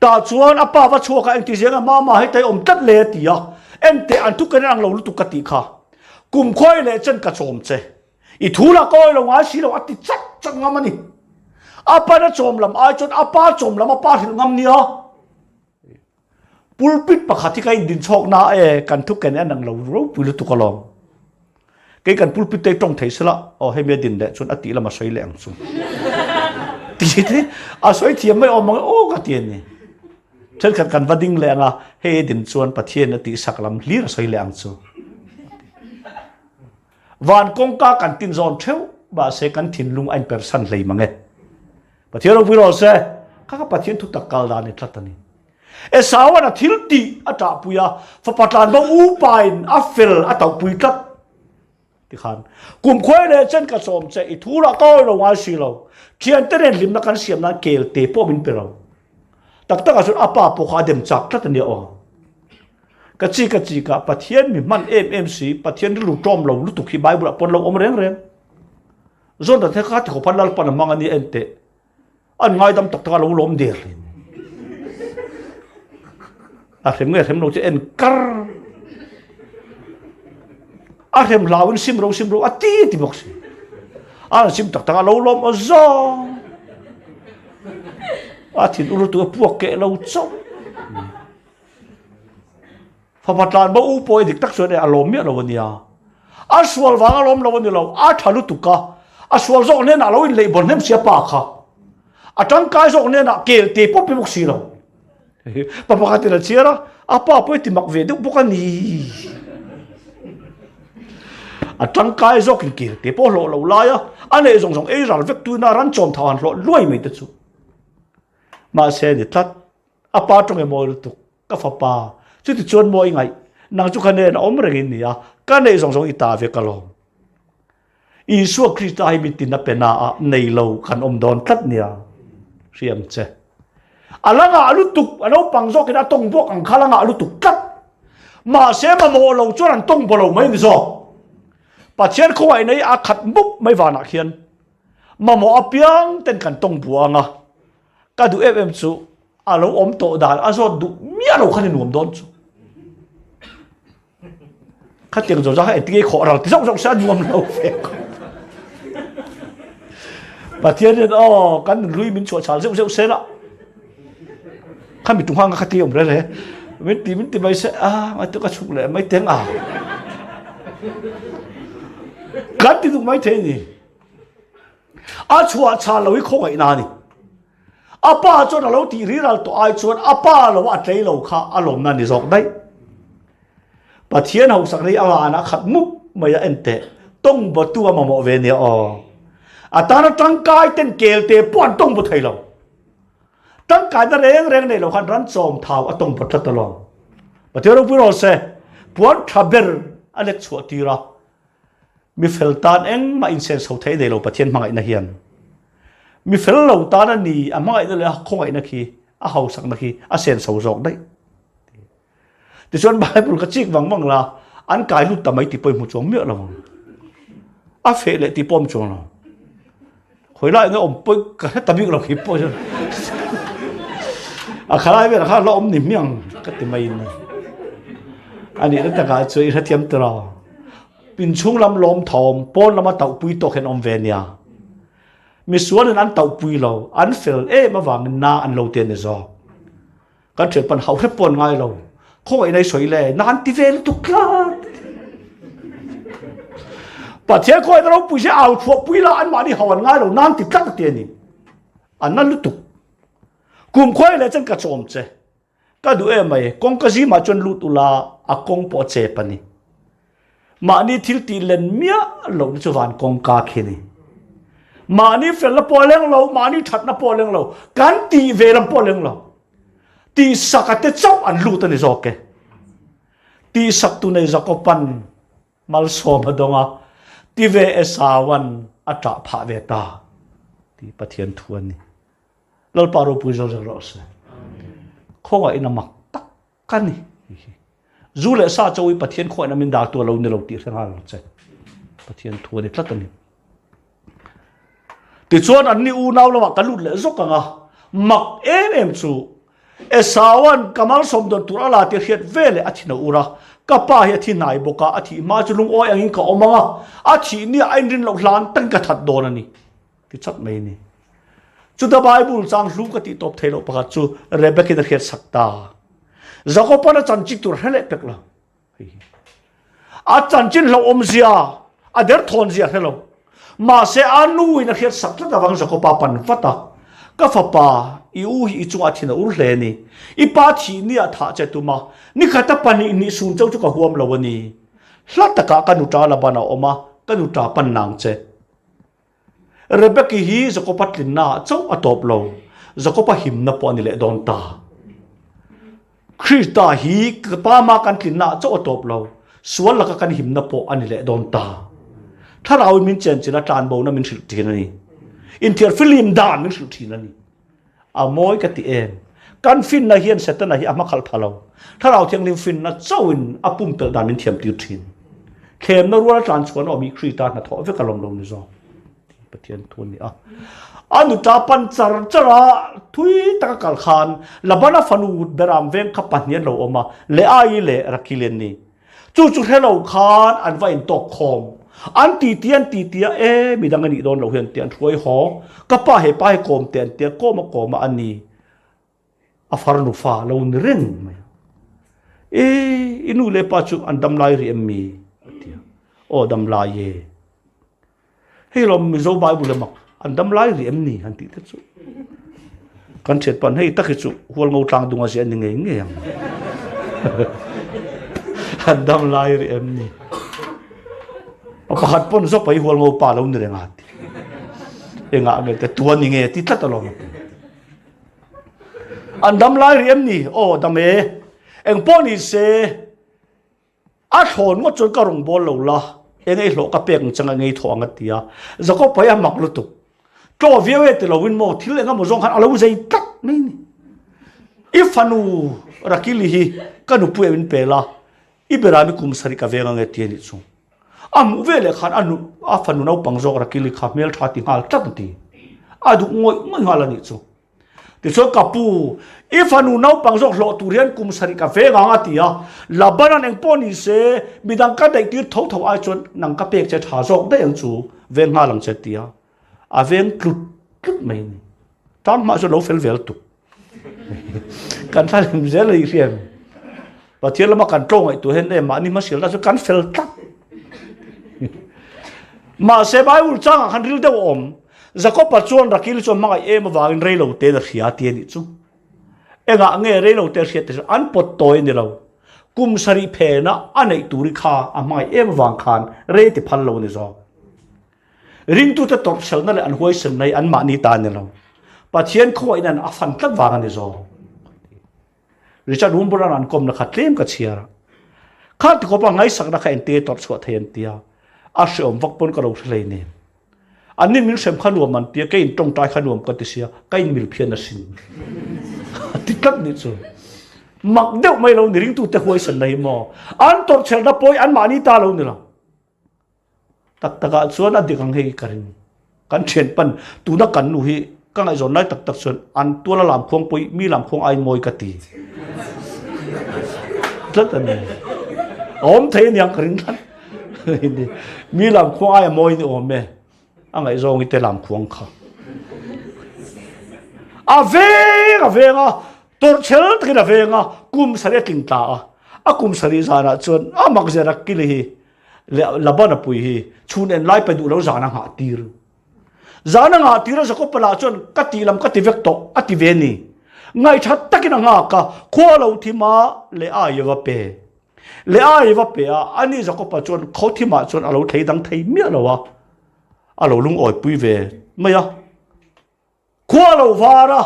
ตาชวนป้าว่าชัวกันเองที่เสียงมาให้ใจอมตัดเลตีอ่ะเอ็นเตอันทุกคนนั่งเราลุตุกติค่ะกุมค่อยเลยจนกระโจมเจอีทูละก้อยเราอาชีเราอติจัดงามันนี่ป้าน่ะโจมลำไอจนป้าโจมลำป้าถึงงามเนี่ย pulpit pakhat hi kai din chok na kan thuk kan anang lo ro pulu tu kalong kai kan pulpit te tong thei sala o he me din de chun ati lama soi le ang chu ti te a soi thiam mai om o ka tien ni chen kan vading le anga he din chuan pathien ati saklam hlir soi le ang chu van kong ka kan tin zon theu ba se kan thin lung ein person lei mange pathien ro viro se ka pathien thu takal da ni tlatani e sawa na thilti ata puya fa patlan ba u pain a fel ata pui tat ti khan kum khoi le chen ka som che I thura ko lo wa si lo chian te ren lim na kan siam na kel te po min pe lo tak tak asun apa po kha dem chak tat ni o ka chi ka pathien mi man mmc pathien lu tom lo lu tu khi bible pon lo om reng reng zon da the kha ti ko panal pan mang ani ente an ngai dam tak tak lo lom der a hem lo che en kar a hem lawin sim ro ati ti box a sim tak tak lo lom o zo a tin uru tu puak ke lo cho fa patlan ba u poi dik tak so de alom mi lo nia a swal wang alom lo ni lo a thalu tu ka a swal zo ne na lo in le bon nem sia pa kha a tang kai zo ne na kel te po pe box si lo papa kati na chira apa ti mak ve du bukani atang kai zok ki te po lo la ya ane zong e ral vek tu na ran chom thawan lo loi mai te chu ma se ni tat apa tong e mo tu ka fa pa chu ti chon mo ngai nang chu khane na om reng ni ya ka ne zong I ta ve ka lo Isu Krista hi mi tin na pena a nei lo khan om don tat nia riam che alanga alutuk alo pangzo kina tong bok ang khalanga alutuk kat ma se ma mo lo chuan tong bolo mai ni zo pathian ko ai nei a khat buk mai wana khian ma mo apiang ten kan tong buanga ka du fm chu alo om to dal a zo du mia lo khanin nom don chu khating zo za ha ti kho ral ti zong sa nuam lo fe pathian o kan lui min chu chal zeu se la kami tunghang ka khati om re min ti mai se ma tu ka chuk le mai teng a kan ti tu mai the ni a chua cha lo I kho ngai na ni apa cho na lo ti ri ral to ai chuan apa lo a tlei lo kha alom na ni zok dai pathian ho sak nei awa na khat mup mai a ente tong bo tu ma mo ve ni o atana tang kai ten kel te pon tong bo thai loตั้งการนั่นเองในเราคันรันจอมท้าวอตงปัตตลองปัจจุบันพูดเราเสียปวนทับเบลอเล็กชัวตีระมีเฟลตานเองมาอินเซนส์เขาเทในเราประเทศมังไงนะเฮียนมีเฟลเราตานนี่มังไงนั่นเลยคงไงนะคีอาเขาสักนะคีอาเซนส์เขาจอกได้แต่ส่วนบายบุรุษจิกวังมังละอันกายลุดแต่ไม่ตีปอยมุจงเมื่อเราอาเฟลตีปอมจงเราคุยไล่เงี้ยอมปอยกันแต่ไม่เราคิดปอยอาคาไลเวลาข้าล้อมนิ่มยังก็ติไม่นะอันนี้นั่นแต่การช่วยรัฐเทียมตราเป็นช่วงลำล้อมทอมป้อนลำมาเต่าปุยตกเห็นอมเวียนมีส่วนนั้นเต่าปุยเราอันเฟลมาวางนาอันเราเตียนเนี่ยจอก็เกิดปัญหาแค่ปนง่ายเราคงไอ้ในสวยเลยนานที่เวลตุกลาปัจเจียคอยเราปุยจะเอาชัวปุยละอันมาที่หอนง่ายเรานานติดตั้งเตียนนี่อันนั้นลุตุกกุมควายเลยจังกระโจมเจก็ดูไหมกงกะจีมาจนลุตุลาอากงปอเจปนี่มานี่ทิลตีเลนเมียเราจะวานกงกาคินีมานี่เฟลละปอเลงเรามานี่ถัดนะปอเลงเรากันตีเวลปอเลงเราตีสักแต่เจ้าอันลุตันนี่จอกเกตีสักตุในจักปันมัลโซมาดงอ่ะตีเวเอสาวันอัตราพาเวตาตีปะเทียนทวนนี่เราปารุปุยจะรอดสิข้อว่าอินามักตักกันนี่จูเลซ่าจะวิปะเทียนข้อนั้นมันด่าตัวเราเนี่ยเราตีเส้นหางเราใช่ปะเทียนทวนนี่ทัดตัวนี้ติดส่วนอันนี้อูน่าเราว่ากันลุดเลยสุกังอ่ะมักชูเอสาวันกำลังสมดุลตัวละที่เฮ็ดเวลอาทิตย์นูระกับป้าเฮ็ดที่ไหนบอกว่าอาทิตย์มาจุลุงอ้อยอย่างนี้ก็ออกมาอาทิตย์นี้ไอ้รินเราล้านตั้งกระถัดโดนนี่ที่ชัดไม่นี่จุดไบเบิลจางลูกติตบเทโลปะกัดจูเรเบคเดเฮ็ดสักตา zakopa na chan chi tur hele pek la a chan chin lo om zia a der thon zia hello ma se anu ina khiat sak la dawang zakopa pan fata ka fa pa i u hi chu a thina ur hle ni I pa thi ni a tha che tu ma ni khata pani ni sun chau chu ka huam lo ni hlata ka kanu ta la bana oma kanu ta pan nang che rebeki hi zakopa tlin na chau atop lo zakopa him na po ni le don ta Krista hi pa ma kan tlin na chau atop lo sual la ka kan him na po ani le don ta tha raw min chen china tlan bo na min thil tin ni in thiar film dan min thil tin ni a moi ka ti em kan fin na hian setana hi ama khal phalo tha raw thiang lim fin na chawin apum pel dan min thiam ti thin khem na rual tlan chuan o mi Krista na tho ve ka lom lo ni zo pathian thun ni a anu ta pan char chara thui ta kal khan labana fanu beram veng kha pahnian lo oma le ai le rakilen ni chu chu hello khan an va in tok khom an ti tian e mi dang ani don lo hian tian throi ho ka pa he kom tian tian ko ma ani a farnu fa lo ni ren e inu le pa chu an dam lai ri mi o dam lai ye hei lom mi zo bible mak an dam lai ri em ni han ti te chu kan chet pan hei takhi chu hual ngau tlang dunga se ani nge yang an dam lai ri em ni o pakhat pon zo pai hual ngau pa lo ni renga ti enga me te tuan ni nge ti tlat lo an dam lai ri em ni o dam e eng poni se a thon ngo chon ka rong bol lo la engei hlo ka pek changa ngei thonga tia zako paya maklu tu to viwe te lo win mo thil enga mo zong khan alo zai tak mai ni ifanu rakili hi kanu pu evin pela iberami kum sari ka venga nge tie ni chu am vele khan anu afanu no pangzo rakili kha mel thati hal tak ti adu ngoi hala ni chu ti so kapu ifanu no pangzo hlo turian kum sari ka venga nga tia labana neng poni se bidang ka dai ti tho tho ai chon nang ka pek che tha jok da yang chu ven ha lang che tia a ven klut mai ni tan ma so lo fel vel tu kan thal im zel i riam pa thiel ma kan tong ai tu hen e ma ni ma sil da so kan fel tak ma se bai ul chang khan ril de om zakopa chuan rakil chon ma e ma wangin rei lo te da khia ti ni chu enga nge rei lo te khia te an pot toy ni lo kum sari phe na anei turi kha amai e ma wang khan re ti phal lo ni zo ring tu ta top sel na le an hoi sem nei an ma ni ta ni lo pathian khoi nan a fan tlak wang ani zo Richard Humburan an kom na khatlem ka chiara khat ko pa ngai sak na kha ente top chho thein tia a shom vak pon ka ro thlei ni anin mil sem khanuam man tia ke in tong tai khanuam ka ti sia kai mil phian na sin ti tlak ni chu mak deu mai lo ni ring tu te hoi san nei mo an top chel da poi an ma ni ta lo ni lo tak taka chuan a dikang hei karin kan chen pan tu na kan nu hi ka ngai zon nai tak tak chuan an tu la lam khong poi mi lam khong ai moi ka ti tlat an om thei niang karin kan mi lam khong ai moi ni om me a ngai zong i te lam khong kha a venga tor chel tkina venga kum sare king ta a kum sari zana chuan a mak zera kili hi labana pui hi chun en lai pe du lo zana nga tir zako pala chon kati lam kati vek to ati veni ngai that takina nga ka kholo thima le a yewa pe a ani zako pa chon khothima chon alo thei dang thei mi alowa alo lung oi pui ve maya kholo vara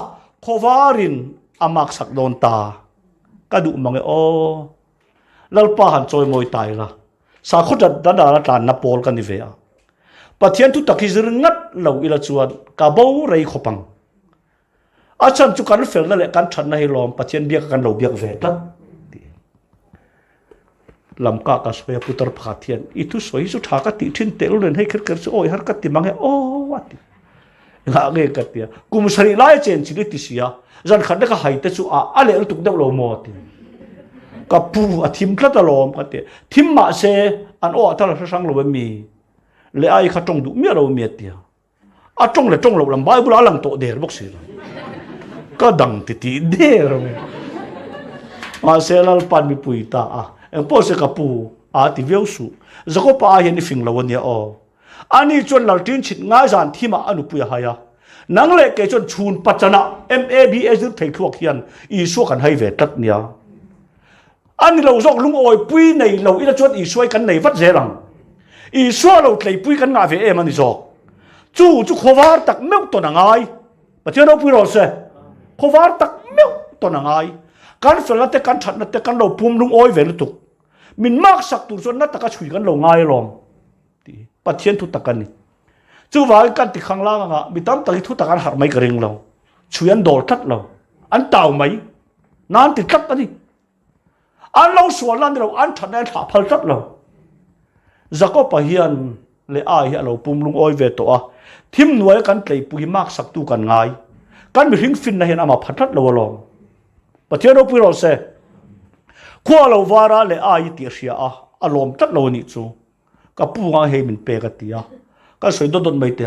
khovarin amak sak don ta kadu mange o lalpa han choi moi tai la sa khut da tan na pol kan ni ve a pathian tu takizir ngat lo ila chuan ka bo rei khopang achan chu kan fel na le kan than na hi lom pathian biak kan lo biak ve tat lam ka soya putar phathian I tu soi su tha ka ti thin tel len hei kher su oi har ka ti mang he o wati nga ge ka tia kum sari lai chen chi ti sia zan khan ka hai te chu a le tuk deuh lo mo ti ka pu a thim tla ta lom ka te thim ma se an o ta la sang lo mi le ai kha tong du mi lo mi tia a tong le tong lo lam bible alang to der bok si ka dang ti der ma se lal pan mi pui ta a en po se ka pu a ti veu su zako pa hian ni fing lawan ya o ani chon lal tin chit nga zan thima anu pu ha ya nang le ke chon chun pachana mabs thei thuak hian I su kan hai ve tat nia ani lo zok lung oi pui nei lo ila chon I suai kan nei vat zelang I su lo tlei pui kan nga ve em ani zok chu khowar tak meu to na ngai pathian ro pui ro se khowar tak meu to na ngai kan fel te kan that na te kan lo pum lung oi ve lu tuk min mak sak tur chon na taka chui kan lo ngai lom ti pathian thu takan ni chu wa kan ti khang la nga mi tam taki thu takan har mai ka ring lo chuyan dol that lo an taw mai nan ti tat ani an lo sual lan lo an that na tha phal tat lo zako pa hian le ai hi lo pum lung oi ve to a thim nuai kan tlei pui mak sak tu kan ngai kan mi hing fin na hian ama phathat lo lom pathian ro pui ro se khwa lo wara le ai ti ria a alom tat lo ni chu ka pu nga he min pe ka tia ka soi do don mai te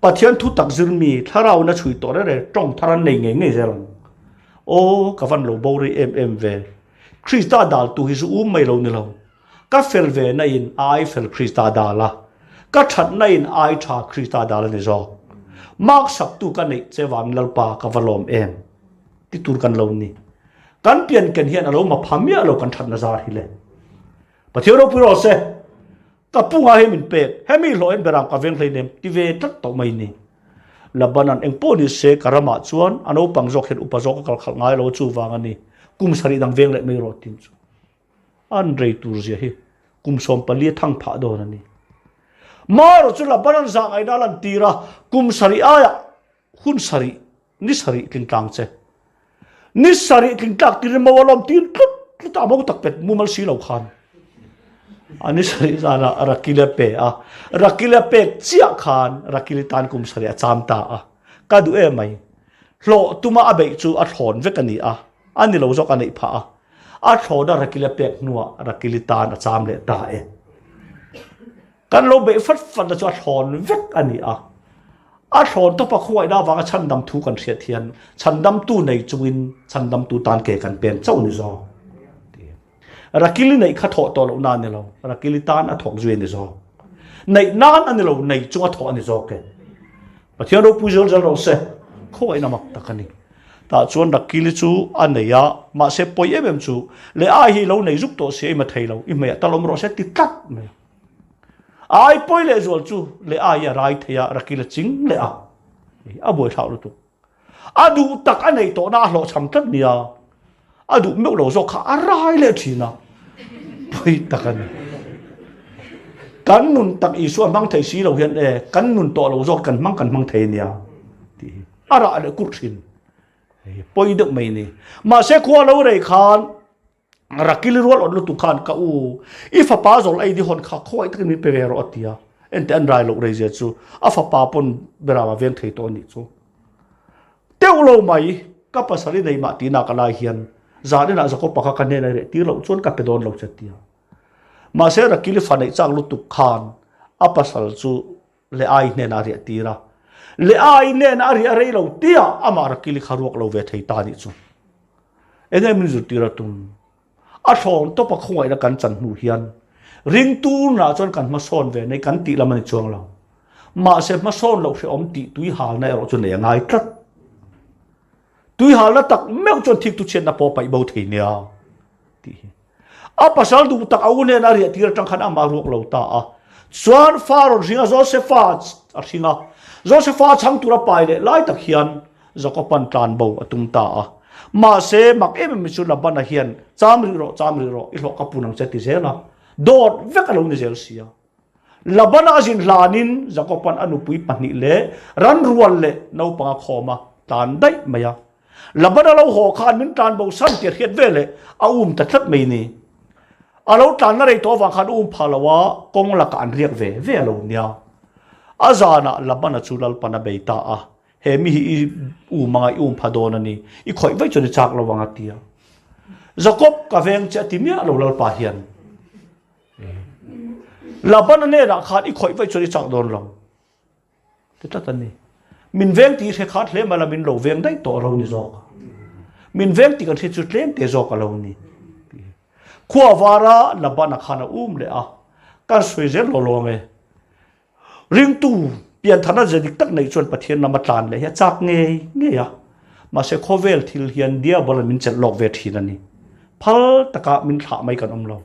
pathian thu tak zir mi tharau na chui to re tong tharan nei nge nge zelang o ka van lo bo ri em ve krista dal tu hi zu mai lo ni lo ka fel ve na in ai fel krista dala ka that na in ai tha krista dala ni zo mak sak tu ka nei che wang lal pa ka valom em ti tur kan lo ni kan pian kan hian alo ma phamia lo kan that na zar hi le pathian ro pu ro se ka punga he min pe hemi lo en beram ka veng hlei nem ti ve tat to mai ni labanan engpo ni se karama chuan ano pangjok het upajok kal khal ngai lo chu wang ani kum sari dang veng le mai ro tin chu an rei tur zia hi kum som pali thang pha do na ni maro chu labanan zang ai dalan tira kum sari aya hun sari ni sari kin tang che ni sari kin tak tir mawalom tin tut ta mo tak pet mumal si lo khan ani sari zana rakile pe a rakile pe chia khan rakile tan kum sari a cham ta a ka du e mai hlo tuma abe chu a thon ve kani a ani lo zok ani pha a thoda rakile pe nuwa rakile tan a cham le ta e kan lo be fat fat chu a thon ve ani a thon to pa khoi da wanga chan dam thu kan thia thian chan dam tu nei chuin chan dam tu tan ke kan pen chau ni zo rakili nei kha tho to lo na ne lo rakili tan a thok zui ni zo nei nan an lo nei chunga tho ani zo ke pathian ro pujol jal ro se khoi na mak takani ta chuan rakili chu aneya ma se poi em chu le ai hi lo nei zuk to se ma thei lo I me talom ro se ti kat me ai poi le zol chu le ai ya rai thea rakila ching le a boi thau lu tu adu tak anei to na hlo cham tat nia adu meu lo zo kha arai le thina poi takan kan nun tak I su mang thei si lo hian e kan nun to lo zo kan mang thei nia ti ara le kur thin poi dek mai ni ma se khwa lo rei khan rakil rol on lu tu khan ka u if a pa zol ai di hon kha khoi tak mi pe ro atia ente an rai lo rei je chu a fa pa pon berawa ven thei to ni chu teu lo mai ka pasari nei ma ti na ka lai hian zane na zako paka kan ne re ti lo chon ka pedon lo chatia ma se rakil fa nei chang lu tu khan a pasal chu le ai ne na re tira le ai ne na ri re lo tia ama rakil kharuak lo ve thei ta ni chu enge min zu tira tum a thong to pa khoi la kan chan nu hian ring tu na chon kan ma son ve nei kan ti la man chuang lo ma se ma son lo se om ti tui hal na ro chu ne ngai tlat tui hal na tak meu chon thik tu chen na po pai bo thei nia ti a pasal du tak au ne na ri ti ra tang khan ama ruak lo ta a chuan faron ringa josephat a ringa josephat chang tu ra pai le lai tak hian zakopan tlan bo atum ta a ma se mak em mi chu la ban a hian chamri ro I lo kapunang cheti zela dot vekalo ni zel sia labana jin lanin zakopan anu pui pani le ran rual le no pa khoma tan dai maya labana lo ho khan min tan bo san ti het vele a ta thlat mai ni a lo tan na re to wa khan phalawa kong la kan riak ve lo nia azana labana chulal pana beita a he mi mga phadon ani I khoi vai choni chak lo wanga tia Jacob ka veng che timia lo lal pa hian laban ne ra khat I khoi vai choni chak don lo te ta ni min veng ti he khat le mala min lo veng dai to ro ni zo มินเวงติกันที่จุดเล่นเตจอกเรานี่ขั้ววาระลับนักขณะเลยอ่ะการสวยเจริญโลงเอริงตู้เปลี่ยนฐานะเจดิกตักในส่วนประเทศน้ำมันลานเลยจากเงี้ยมาเสกโคเวลทิลเฮียนเดียบอลมินจะหลอกเวทีนั่นนี่พัลตะกะมินถาไม่กันเรา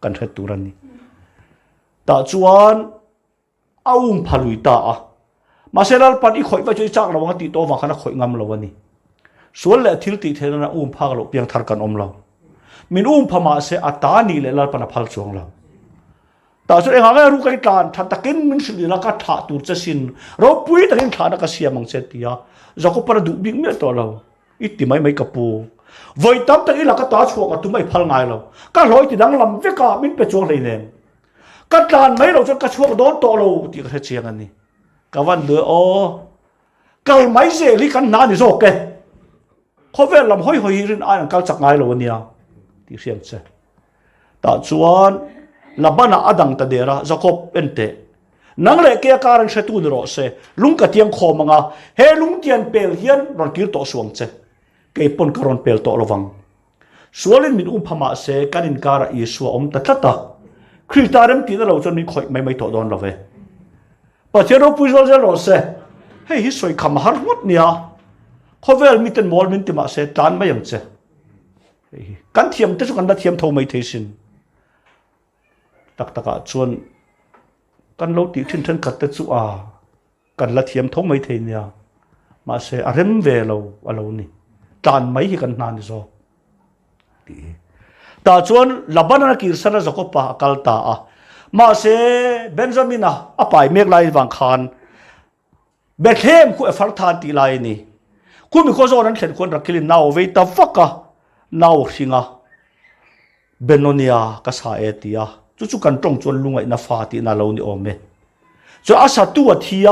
กันเถิดตัวนี้แต่จวนเอาพัลุยตาอ่ะมาเสลัลปันอีข่อยไปช่วยจักเราว่าติโตวังขณะข่อยงำเราวันนี้ส่วนแหละทิลติเทนนะพาเราเพียงทาร์กันเรามินพม่าเสอัตานีเลยลัลปันพัลจวงเราแต่ส่วนเองอะไรรู้กันการทันตะกินมินสิลักถาตูจะสินเราปุ้ยตะกินฐานนักเสียมังเสตียจะก็ประดุบิงเมื่อตัวเราอิติไม่กระปูไว้ตั้มตะกินลักตาชัวกับตุ้มไม่พัลง่ายเราก็ลอยติดังลำเวกามินไปจวงเลยเนี่ยก็การไม่เราจะกระชัวโดนตัวเราที่กระเชียงอันนี้ก็วันเดือก็ไม่เสียลิกันนานนี่โซเกเขาเวลลำห้อยรินอ่านก็จักง่ายเราวันนี้ที่เสียงเสแต่ส่วนลับบ้านอดังตะเดระจะคบเป็นเตนังเล็กเกี่ยการเชตุนรอเสลุงกะเทียงคอมังเฮลุงเทียนเปลเฮียนรอนกิรโตสวงเสเก็บปนกรอนเปลโตระวังส่วนมินพม่าเสกันอินการอิสวาตะตะคริสตาเรมตีนเราจนมีข่อยไม่ต่อดอนเราเว้ประเทศเราพูดเราจะรอเสเฮ้ยสวยคำหาหมดเนี่ยเขาเวลมีแต่มอลมินติมาเสตานไม่ยังเสกันเทียมแต่สุกันละเทียมเท่าไม่เทสินตักชวนกันเราติทิ้งทันกัดแต่สุกันละเทียมเท่าไม่เทเนี่ยมาเสอารมเวเรานี่ตานไม่ให้กันนานนี่ซอแต่ชวนลับบ้านนักกิจสนะจะก็ปะกัลตามาเสเบนจามินไปเมกไลวังคานเบธเลมคู่เอฟร์ทานตีไลนี่คุณมีข้อโจนั้นเห็นคนรักกิลินนาวเวตาฟักนาวสิงะเบนโนเนียก็สาเอติยาจู่ๆกันตรงจวนลุงไอ้นาฟาตินาเรานี่โอเมจนอาศัยตัวทีย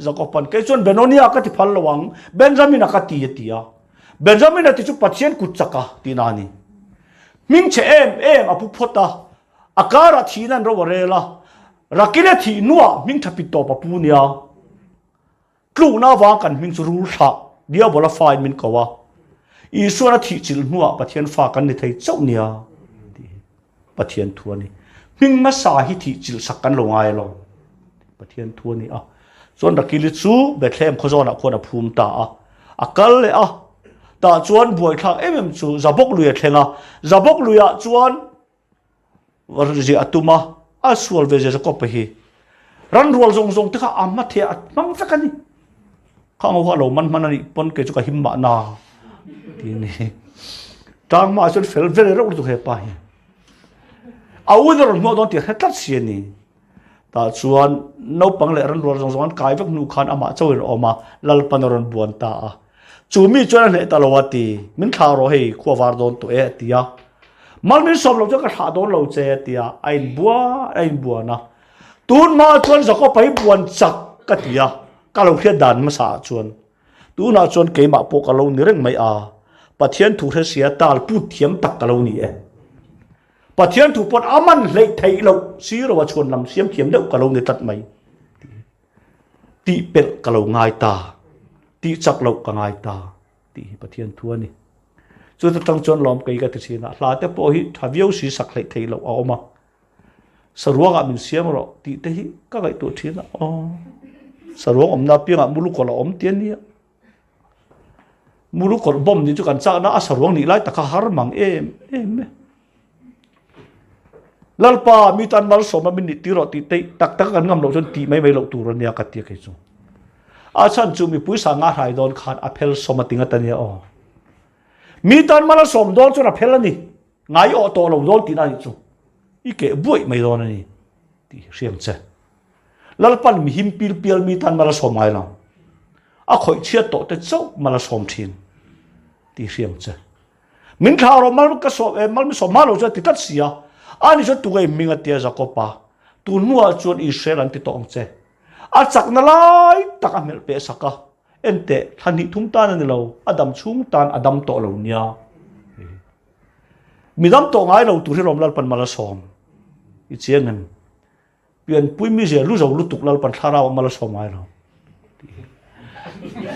จะก็ปันแค่จนเบนโนเนียก็ที่พันระวังเบนจามินก็ตีตียเบนจามินที่จู่ปัจเจียนกุจักตีนานี่มิงเชอภิพตาอาการที่นั่นเราเรล่ะรักกิเลที่นัวมิงทับปิดตัวปะปูเนียกลุ่มน้าวางกันมิงจะรู้สักเดียวบลาไฟมิงก็ว่าอีส่วนที่จิลนัวปะเทียนฟ้ากันในไทยเจ้าเนียปะเทียนทัวนี่มิงมาสาหิที่จิลสักกันลงไงเราปะเทียนทัวนี่ส่วนรักกิเลสูเบทเลมเขาจะนักคนภูมิตาอาการเลยแต่จวนบวยทางจูจะบกลุยเถงจะบกลุยจวนวันที่อัตุมาสวลเวจจะก็ไปฮีรันรัวจงที่ข้าอามาเทียมังสักนี่ข้าเอาว่าเรามันนี่ปนเกจุกหิมะนาทีนี้จางมาจนเฟลเวลเราตัวเหตุไปเอาวันนั้นเราโดนที่เหตุตัดเสียนี่แต่จวนนบปังเลยรันรัวจงกายวักนูขันอามาเจ้าออกมาลัลปันรันบวนตาจูมีจวนเหตุตลอดตีมินข่าวเราให้ขั้ววาร์ดอนตัวตียมันมีสมเราจะกระถาโดนเราเจตียไอ้บัวนะตูนมาจวนจะก็ไปบวนจักกตียก็เราเพียดันมาสาจวนตูน่าจวนเกี่ยมาปกเราเรื่องไม่ปะเทียนถูกเสียตาพูดเทียมตักเรานี่ปะเทียนถูกปนมันเลยไทยเราซีเราชวนลำเสียมเทียมเด็กกับเราในตัดไม่ตีเป็ดกับเราง่ายตาตีจักเราก็ง่ายตาตีปะเทียนทัวนี่จนตั้งจนล้อมไกลกันที่นั่นหลายแต่พอที่ทวีวสีสักเลยไทยเราเอามาสรุปว่ามันเสียมเราตีแต่ที่ก็ไกลตัวที่นั่นสรุปนับเพียงมุลุกเราเตียนนี่มุลุกบ่มนี่จุกันจ้านะสรุปนี่ไล่ตะขาหารมังลัลปามีตันมาลสมมันนิติรอตีเตตักกันงำเราจนตีไม่เราตัวเราเนี่ยกันเตียกันจูอาชันจูมีผู้สางาหายโดนขาดอเพลสมติงตันเนี่ยมีตันมาลสมโดนจนอเพลนี่ไงตัวเราโดนตีนั่นจูอีเก๋บุยไม่โดนนี่ตีเสียงเจ้ลัลปันมีหิมพิลเปียลมีตันมาลสมไงล่ะคอยเชื่อโตแต่เจ้ามาลสมทีนตีเสียงเจ้มินข่าวเรามันก็สมมันไม่สมมาเราจะติดตัดเสียอันนี้จะตัวเองมิงเตียจะก็ป่าตัวนัวจวนอิสราเอลติดต่อเจ้จักนั่นเลยตักอเมริกาสักเอ็นเตทันทีทุ่งตานี่เราอดัมชุ่งตานอดัมโตเราเนี่ยมีดัมโตง่ายเราตัวที่เราลัลปันมาลสมอีเจียงันเปลี่ยนปุ้ยมีเสียรู้จักรู้ตุกลัลปันทาราวมาลสมง่ายเรา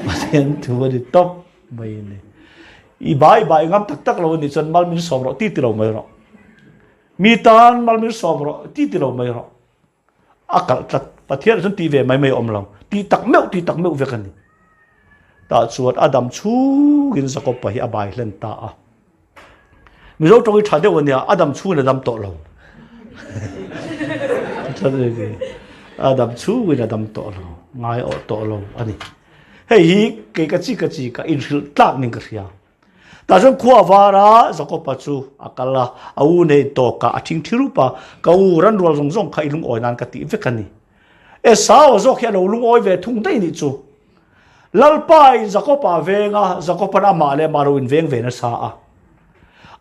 มาเห็นถือว่าดีต๊อบไม่เนี่ย อีบายงามตักเรานี่จนมัลมินสอบเราตีเราไม่รอมีตานมัลมินสอบเราตีเราไม่รออากาศประเทศฉันตีเวไม่อมเราตีตักเมวเวกันนี่ตาสวดอดัมชูกินสกปรกอบายเล่นตามีเราตรงที่ชาเดียวกันเนี่ยอดัมชูเนี่ยดำโตเราท่านเลยอดัมชูกินอดัมโตเราง่ายออกโตเราอันนี้เฮ้ยเกี่ยกจีกับอินฟิลตากนี่ก็เสียแต่ฉันขวาวาระสกปรกชูอากาศเอาในโตกะทิ้งที่รูปะกูรันรัวซงข้าลุงอ้อยนั่นก็ตีเวกันนี่สาวจอกแค่เราลุงอ้อยเวทุ่งได้นี่จูลัลปายสกปรกเวงะสกปรกอามาเลมารุอินเวงเวนัสอา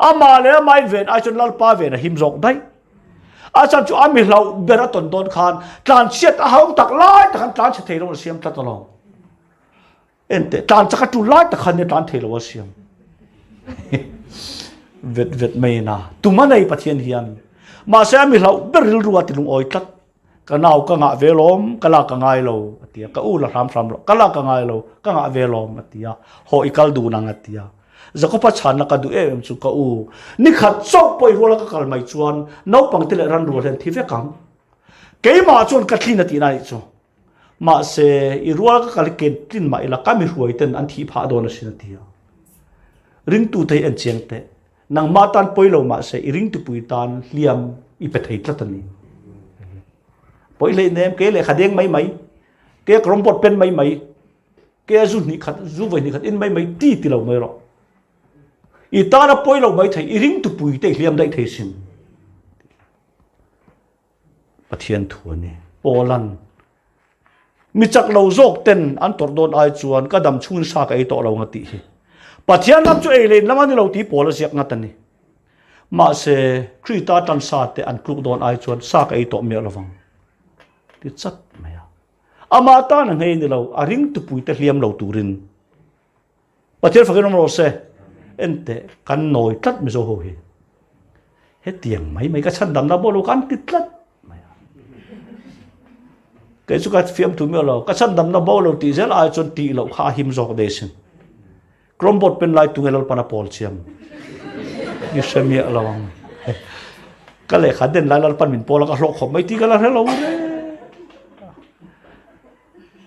อามาเลมาอินเวนอาจจะลัลปาเวนะหิมจอกได้อาจารย์จูอามิเราเบรตตอนขานการเชียดอาหารตักไล่แต่การเชียดเทลงเสียมตัดตลอดเอ็นเตการจะกระจุไล่แต่ขันเนี่ยการเทลงเสียมเวทไม่น่าตุมันในประเทศเฮียนมาเสียมิเราเบริลรัวติลุงอ้อยตัดกันเอากังอาเวลอมกันละกังไงเราเตียกันอู้ละทำเรากันละกังไงเรากังอาเวลอมเตียหอยกัลดูนังเตียจะก็พัฒนากันดูสุกอู้นี่ขัดโซ่ไปรัวแล้วก็กลไม่ชวนน้องปังติเลรันรัวเห็นที่เวกังเกี่ยมาชวนกัดลินตีนั่นจ้ะมาเสียรัวแล้วก็กลเกณฑ์ลินมาอีละก็มีรวยเต็นอันที่พาโดนสินเตียริงตูไทยอันเชียงเตะนางมาตันป่วยเรามาเสียริงตูปุยตันเลี้ยมอีเป็ดไทยตันนี้ป่วยเลยเนี่ยเกลี่ยขัดเองไม่เกลี่ยกรมบดเป็นไม่เกลี่ยจุนี่ขัดจุไว้นี่ขัดอินไม่ตีเราไม่หรอกอีตาเราป่วยเราไม่ไทยอีริงตูปุยเตะเลี้ยมได้ไทยสินประเทศทัวนี่โปแลนด์มีจักเราโจกเต้นอันตรโดนไอจวนก็ดำชุนซากไอโตเรางติปัจจัยนั้นช่วยเลยแล้วมันเราตีโปลเสียงัดนี่มาเสครีตาตันซาเตอันกลุกโดนไอจวนซากไอโตเมียระวังที่จัดไหมอ่ะอามาตาหนังเฮนี่เราอาริงตุปุยเตเลียมเราตูรินปัจจัยฝักน้ำเราเสเอ็นเตกันหน่อยจัดไม่โซโหเฮ็ดเตียงไม่ก็ฉันดำน้ำบอลกันติดลัดเกิดสุกัดฟิล์มทุ่มเราก็ฉันดำน้ำบอลเราตีเซลไอจวนตีเราข้าหิมจอกเดชินกรมบดเป็นลายตุงเอลปานาปอลเชียมยิ่งเสียมีอะไรบ้างก็เลยขัดเด่นลายลปันมินปอลก็หลอกขบไม่ตีกันแล้วเราเลย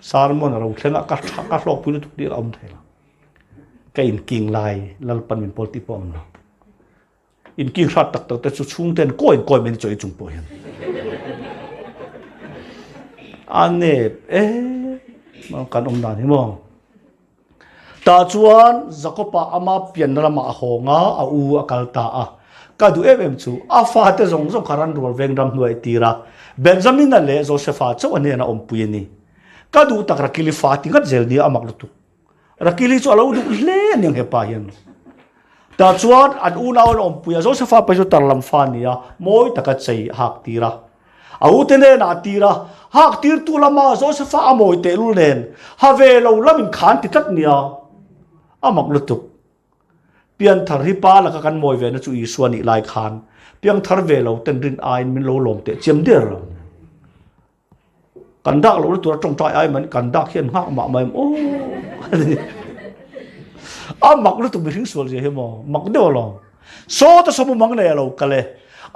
สารมันเราเช่นกัดหลอกพูดทุกทีเราไม่ได้ก็อินกิ่งลายลปันมินปอลตีปอมเราอินกิ่งรัดตักแต่ชุดชุ่งเต้นก้อยมันจะจุ่มปอยอันนี้มันการอมดานที่มองตาจวนจักรพรรดิอามาเปลี่ยนระมาหงาอูอักลตาก็ดูชูอาฟาเตจงคารันรัวเวงดำหน่วยตีระเบนจามินนั่นแหละโจเซฟาเจ้าอันนี้นะอมปุยนี่ก็ดูตักรักกิลิฟาติงัดเจลนี้อามักลุตุรักกิลิจวนเราดูเล่นยังเฮปายันตาจวนอันอูน่าอมปุยโจเซฟาไปจุดตารลำฟานี่มวยตักใจหักตีระอาวุธเนนาตีระหักตีร์ตุลามาโจเซฟาอมวยเตลุเลนฮาเวลเราละมินขานติดตัดเนี่ยอามักลุตุเพียงทาริปาแล้วก็กันมวยเวนะจุอีส่วนอีลายคานเพียงทาร์เวลเราเต็นรินไอมินโลลมเตะเจียมเดียร์เรากันดักเราตัวจงใจไอมันกันดักเขียนหักมาไม่โอ้อามักลุตุมีถึงส่วนเสียเหรอมักเดียวเราโซ่ตัวสมุมังเนี่ยเรากันเลย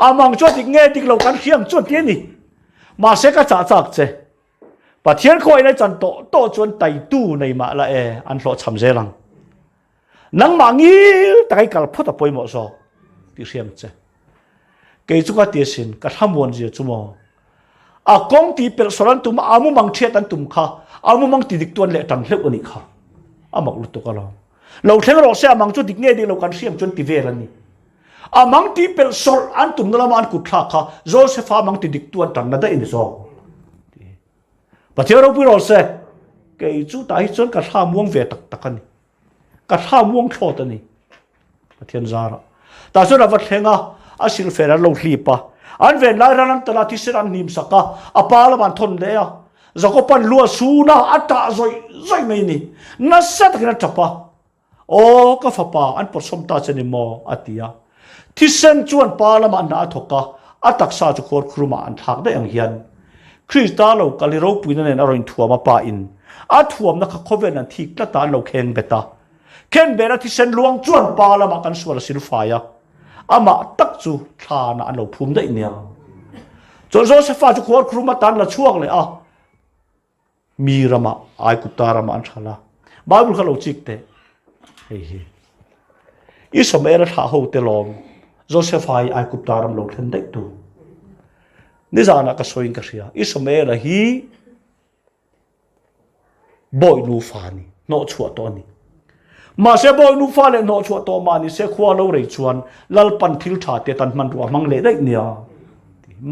อามังจวดอีกเงี้ยที่เรากันเขียมจวดเที่ยนี่มาเสกจ่าจักเจปัจเจียนคอยในจันโตจวนไตตู้ในมาละอันโลชำเจรังนังมังยีแต่ไอ้กัลพัดไปหมดซอที่เสียมเจเกี่ยจุกเตียสินกัทำวันเจียจุโมอากงตีเป็นสลันตุมอามุมังเชียตันตุมข้าอามุมังตีดิกตัวเล็กตันเล็กอันนี้ข้าอามักลุตุกันเราเท่งเราเสียมังจุดดิกเงี้ยดีเรากันเสียมจนตีเวรันนี่อามังตีเป็นสลอันตุมนั่นละมันกุดข้าข้าโจเซฟามังตีดิกตัวตันนั่นได้อินซอปัจเจเราพูดเราเสียเกี่ยจุตายจนกัทำวงเวตักกันนี่ก็ทำวงโชตนี่ประเทศจาระแต่ส่วนเราเห็นอาศิลเฟรเราหลีปะอันเวลาเรานั่งตลาดที่เสรันนิมสักะอาปาลมันทนเลยจะก็ปั่นลัวสูน่าอัตตาใจไม่นี่นั่นสัตว์กันจับปะโอ้ก็ฟ้าปะอันปวดสมตาเจนิโมอัตยาที่เส้นจวนปาลมันน่าทกะอัตักษาจุกครูมาอันทักได้อย่างเฮียนคริสตาเรากะลิโรปุยนั่นเองอร่อยถั่วมาปาอินอัดถั่วนักขบเวนันทีกระตาเราเข่งเบตา เข็นเบรที่เส้นลวงจวนปาละมากันสวรสินฟ้าอามาตักจูทานะอันเราภูมิได้เนี่ยจนโจเซฟจะขวดครูมาตันละช่วงเลยมีรามาไอกุตารามาอันชาลาบาบุลเขาเราจิกเตเฮ้ยอิสมาเอลท่าหูเตลอมโจเซฟไอกุตารามเราเห็นได้ดูนี่จานักสวยงามเสียอิสมาเอลฮีบอยนูฟานีโนชัวตัวนี้มาเสียบอยนูฟาเลยโนชัวตัวมานี่เสียขวาเราเรียชวนลัลปันทิลชาเตตันมันรัวมังเลได้เนี่ย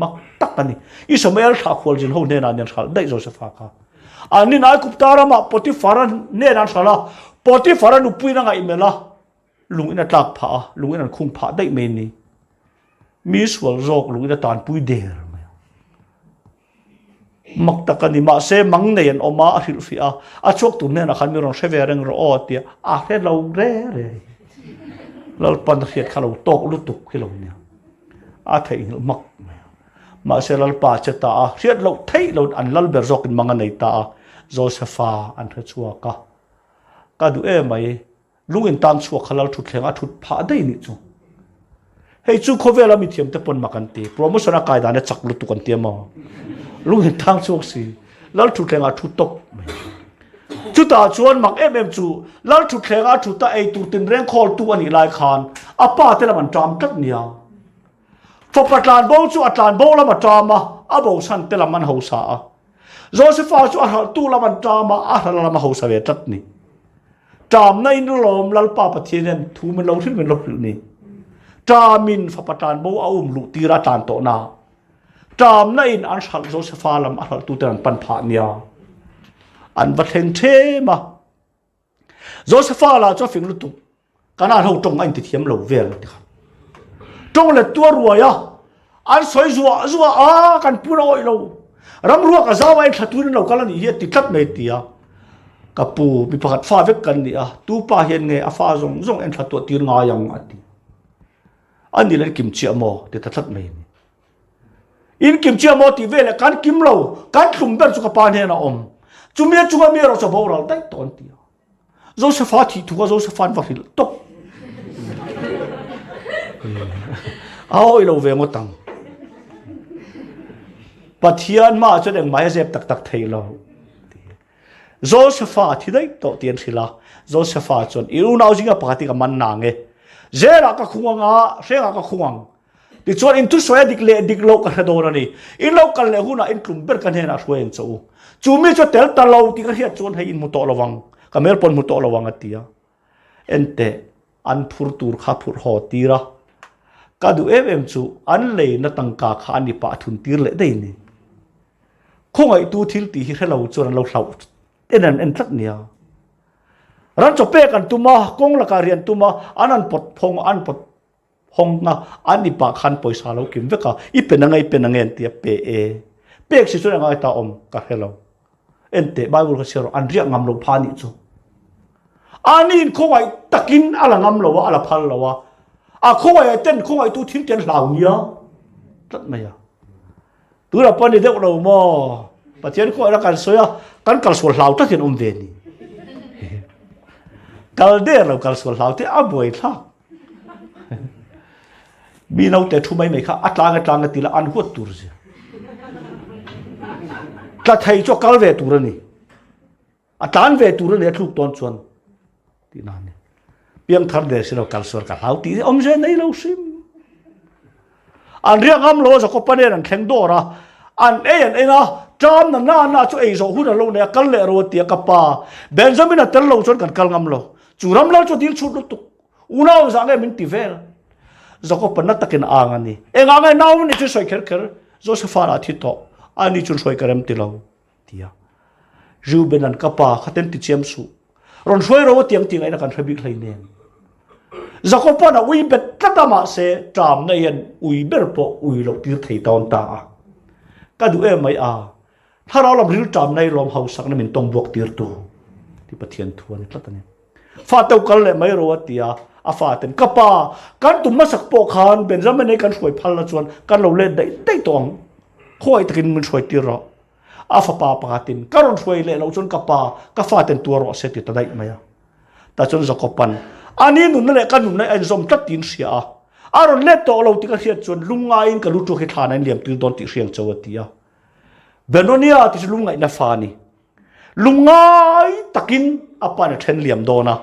มักตักกันนี่อิสมาเอลท่าขวาจินหูเนนันยันชาได้โจเซฟค่ะอันนี้นายกุปตารามาปฏิฟารันเนนันชาลาปฏิฟารันอุปุยนังไอเมล่าลุงอินาตักผาลุงอินาคุ้งผาได้เมนี่มีส่วนโรคลุงอินาตานปุยเดอร์มักตะกันนี่มาเสมังเนียนออกมาฮิลฟิอาชกตุนเนี่ยนะขันมีรองเชฟเวริงรอเตียเรื่องเราเร่เลยเราปันเทียดข้าเราตกลุตุกให้เราเนี่ยไทยมักมาเสลัลป่าเจตาเทียดเราไทยเราอันลัลเบอร์จกินมังอันไหนตาโจเซฟาอันเทชัวก็ดูไหมลุงอินตามชัวขลังทุดแข่งทุดผาได้นี่จูเฮ้ยจูโคเวลามีเทียมแต่ปนมากันตีโปรโมชั่นอากาศเนี่ยจักลุตุกันเตียมลุงอินตามชัวสิแล้วทุดแข่งทุดตกจุดตาชวนมักจูแล้วทุดแข่งทุดตาไอตูตินเร่งคอลตัวนี่ลายคานป้าเตละมันจามจัดเนี่ยฟบอัตลานโบจูอัตลานโบละมันจามาโบสันเตละมันหัวสาโจเซฟาจูอัตลานตูละมันจามาละมันหัวสาเวจัดนี่จามในนุลมลัลปาปะเทียนทูมันเราที่มันเราผิวนี่จามินฟปะตานโบเอาลุตีระตานโตนาจามในอันชัลโจเซฟาลัมอัลตูเตนปันผาเนียอันบัดเฮงเทมาโจเซฟาลาจะฟิงลุตุกันอาเราจงอันติเทียมเราเวลติครับจงเลยตัวรวยอันสวยจัวกันพูดเอาเรารำรัวกับเจ้าไอ้ขัดทุนเรากันนี่เฮียติดตัดในเตียกับปูมีประกาศฟ้าเวกกันนี่ตู้ป้าเห็นไงฟ้าจงเอ็นทัดตัวตีนงายังอันนี้เลยกิมเชียโมติดทัดไม่อินกิมเชียโมตีเวลกันกิมเรากันสุ่มเป็นสุขภาพเนี่ยนะจุเมียเราจะบอกเราได้ตอนเดียวโจเซฟาที่ถูกโจเซฟานวัดหิลตกเอาเราเวงตังปัทยานมาจนเองไม่เจ็บตักเทเราโจเซฟาที่ได้โตเตียนสิละโจเซฟาจนอิรุนเอาจริงกับปกติกับมันนางเจรักกับขวงเสียกับขวงดิจวนอินทุสวยดิกโลกันโดนนี่อินโลกันเลยหุ่นอินกลุ่มเปิดกันเห็นช่วยจูจูมีจะเตลตาเราที่กันเห็นจวนให้อินมุตโตระวังกับเมลปนมุตโตระวังอัติยาเอ็นเตอันพูดตูร์ข้าพูดหอตีระก็ดูจูอันเลยนัตังกาขาอันนี้ปะทุนตีร์เลยได้นี่คงไอตูทิลตีให้เราจวนเราเอ็นทัดเนี่ยรันจบเป้กันตุมากงละการเรียนตุมาอันนั้นปดพงอันปดพงนะอันนี้ปากขันปอยสาเรากิมเวกะอีเป็นยังไงเตียเปเป๊กสิสุดยังไงตากับเฮลเอ็นเตบายบุลก็เชื่ออันเรียกงำเราพานิจูอันนี้คงไอตะกินอะไรงำเราวะอะไรพันเราวะคงไอเต้นคงไอตู้ทิ้งเต้นเหล่านี้ตัดไหมตัวเราปนเด็กเราโม่ปัจจัยคงไอละกันสวยกันกัลส่วนเหล่าตั้งแต่เวนี่กัลเดอร์เรากัลส่วนเหล่าที่บ่อยท่ามีเราแต่ทุ่มไม่ค่ะอัตลางตีละอันหัวตูร์เสียกระไทยจ่อกัลเวตูร์นี่อัตลางเวตูร์เนี่ยทุกตอนส่วนที่นั่นเนี่ยเพียงทันเดชเรากัลส่วนกัลเหล่าที่เจนในเราซิมอันเรียกเราจะก็ประเด็นแข่งโดระอันนะจอมน่าช่วยส่งหุ่นเราเนี่ยกัลเลโรตีกับป้าเบนจามินเตลเราชนกันกัลงำเราจูรำเราจะดิ้นชุดลุตุอุณาอุสังเกตมินติเวลจะก็เป็นนักตะกินอ่างนี่อ่างน้ำนี่จะช่วยเคอร์โจเซฟาราทิโตอันนี้จะช่วยกันเอ็มติเราเดียจูเบนันกับป้าขัดเต็มติเชียมสูรอนช่วยเราเตียงไอ้นักการทบิกเลยเนี่ยจะก็เป็นอุยเบ็ดตัดมาเสจามในยันอุยเบ็ดปออุยเราตีไทยตอนตาก็ดูไม่ถ้าเราลำริ้วจามในลมเฮาสักนั้นมันต้องบวกตีร์ตัวที่ประเทศทัวร์นี่ก็ตอนนี้ฟาเตอร์กันเลยไม่รู้ว่าตีฟาเต็นกับป้ากันตุ่มมาสักโปคานเป็นจะไม่ในการช่วยพันละจวนกันเราเล่นได้ตองค่อยตะกินมันช่วยตีเราฟาป้าปาตินกันเราช่วยเล่นเราจนกับป้ากับฟาเต็นตัวเราเสร็จติดได้ไหม ta chon zakopan ani nun le kan nun ai zom tat tin sia aron le to lo ti ka hiat chon lunga in ka lu tu he thana liam til don ti riang chawatia benonia ti lungai na fani lungai takin apa na then liam dona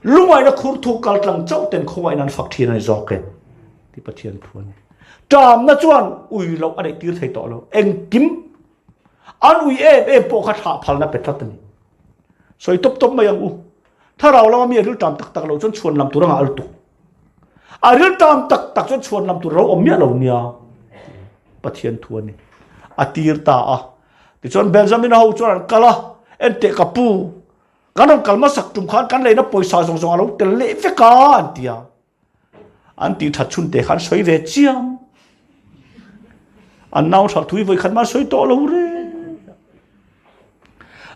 lungai na khur thu kal tlang chau ten khowai nan fak thina zoke ti pathian phun tam na chuan ui lo ane tir thei to lo eng kim an ui e po kha tha phal na pethat ni soi top top mayang u tha raw la mi ril tam tak tak lo chon chuan lam turanga al tu a ril tam tak tak chon chuan lam tur ro om mia lo nia pathian thuan ni a tir ta a ti chon benjamin ho chuan kala en te kapu kanam kalma sak tum khan kan leina poisa song song alo tel le fe ka antia anti that chun te khan soi ve chiam an naw thal thui voi khan ma soi to lo re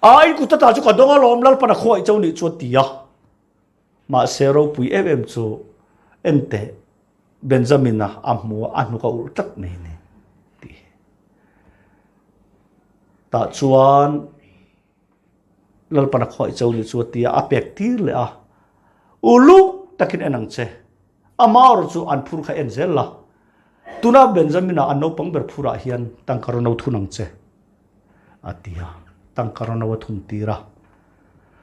ai ku ta chu ka donga lom lal pana khoi chau ni chu tia ma sero pui em chu ente benjamin na amu anu ka ur tak nei ne ti ta chuan lal pana khoi chau ni chu tia apek tir le a ulu takin enang che amar chu an phur kha en zel la tuna benjamin na anno pang ber phura hian tangkaro no thunang che atia tangkaro no thun tira